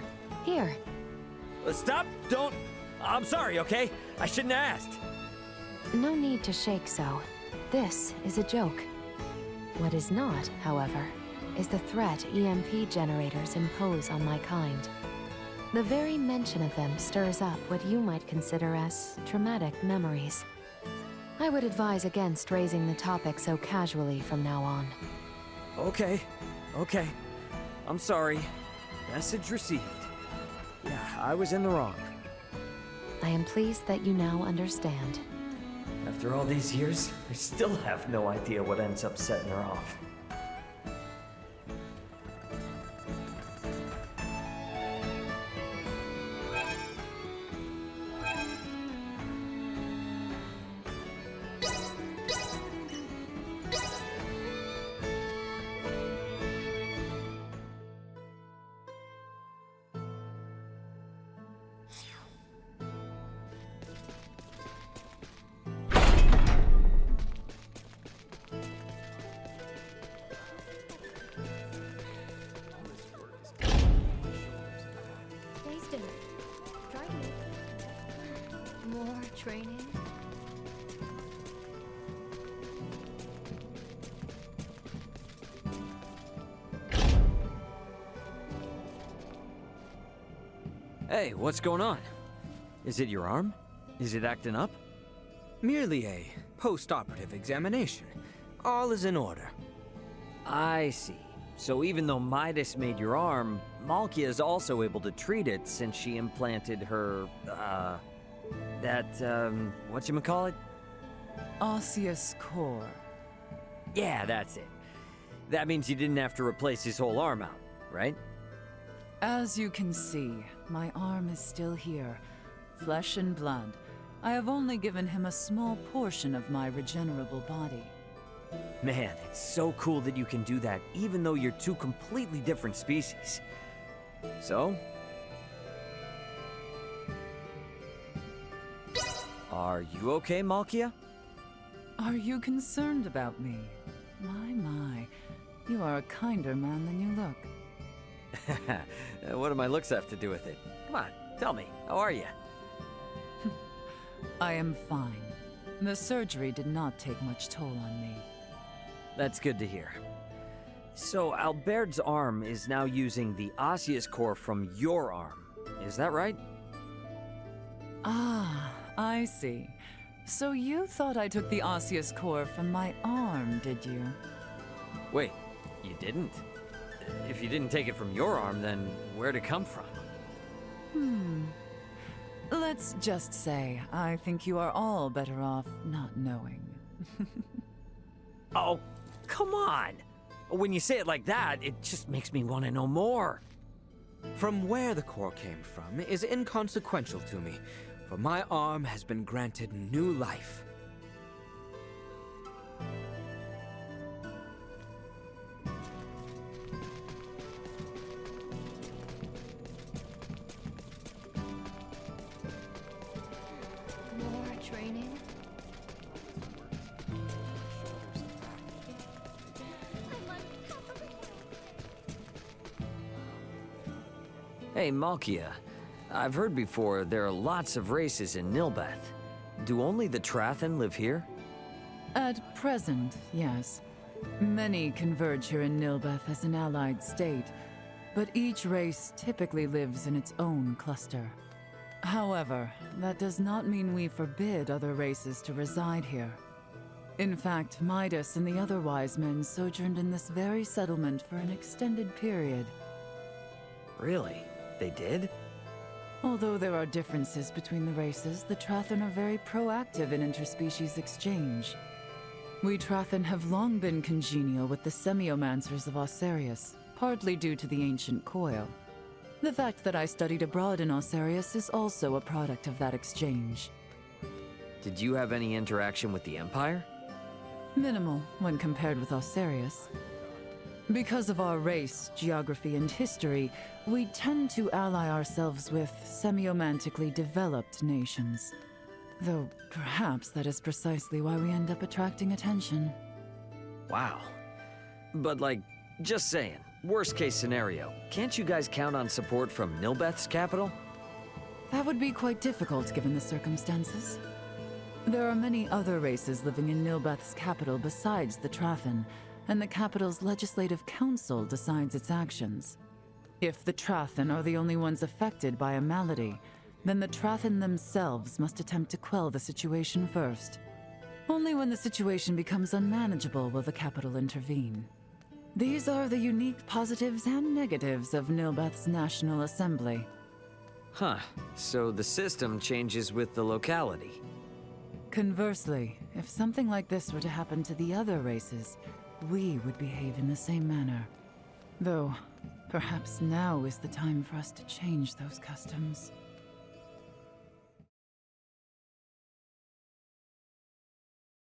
[SPEAKER 1] Stop! Don't! I'm sorry, okay? I shouldn't have asked.
[SPEAKER 11] No need to shake so. This is a joke. What is not, however, is the threat EMP generators impose on my kind. The very mention of them stirs up what you might consider as traumatic memories. I would advise against raising the topic so casually from now on.
[SPEAKER 1] Okay. I'm sorry. Message received. Yeah, I was in the wrong.
[SPEAKER 11] I am pleased that you now understand.
[SPEAKER 1] After all these years, I still have no idea what ends up setting her off.
[SPEAKER 3] More training?
[SPEAKER 1] Hey, what's going on? Is it your arm? Is it acting up?
[SPEAKER 4] Merely a post-operative examination. All is in order.
[SPEAKER 1] I see. So even though Midas made your arm, Malkia is also able to treat it since she implanted her, whatchamacallit?
[SPEAKER 6] Osseous core.
[SPEAKER 1] Yeah, that's it. That means you didn't have to replace his whole arm out, right?
[SPEAKER 6] As you can see, my arm is still here. Flesh and blood. I have only given him a small portion of my regenerable body.
[SPEAKER 1] Man, it's so cool that you can do that, even though you're two completely different species. So? Are you okay, Malkia?
[SPEAKER 6] Are you concerned about me? My. You are a kinder man than you look.
[SPEAKER 1] What do my looks have to do with it? Come on, tell me, how are you?
[SPEAKER 6] I am fine. The surgery did not take much toll on me.
[SPEAKER 1] That's good to hear. So, Albert's arm is now using the osseous core from your arm. Is that right?
[SPEAKER 6] Ah, I see. So you thought I took the osseous core from my arm, did you?
[SPEAKER 1] Wait, you didn't? If you didn't take it from your arm, then where'd it come from?
[SPEAKER 6] Let's just say, I think you are all better off not knowing.
[SPEAKER 1] Oh, come on! When you say it like that, it just makes me want to know more.
[SPEAKER 4] From where the core came from is inconsequential to me, for my arm has been granted new life.
[SPEAKER 3] More training?
[SPEAKER 1] Hey, Malkia. I've heard before there are lots of races in Nihlbeth. Do only the Trathen live here?
[SPEAKER 6] At present, yes. Many converge here in Nihlbeth as an allied state, but each race typically lives in its own cluster. However, that does not mean we forbid other races to reside here. In fact, Midas and the other wise men sojourned in this very settlement for an extended period.
[SPEAKER 1] Really? They did?
[SPEAKER 6] Although there are differences between the races, the Trathen are very proactive in interspecies exchange. We Trathen have long been congenial with the semiomancers of Aucerius, partly due to the ancient Coil. The fact that I studied abroad in Aucerius is also a product of that exchange.
[SPEAKER 1] Did you have any interaction with the Empire?
[SPEAKER 6] Minimal when compared with Aucerius. Because of our race, geography, and history, we tend to ally ourselves with semiomantically developed nations. Though perhaps that is precisely why we end up attracting attention.
[SPEAKER 1] Wow. But just saying, worst case scenario, can't you guys count on support from Nihlbeth's capital?
[SPEAKER 6] That would be quite difficult given the circumstances. There are many other races living in Nihlbeth's capital besides the Trathen, and the capital's legislative council decides its actions. If the Trathen are the only ones affected by a malady, then the Trathen themselves must attempt to quell the situation first. Only when the situation becomes unmanageable will the capital intervene. These are the unique positives and negatives of Nihlbeth's National Assembly.
[SPEAKER 1] Huh. So the system changes with the locality.
[SPEAKER 6] Conversely, if something like this were to happen to the other races, we would behave in the same manner. Though, perhaps now is the time for us to change those customs.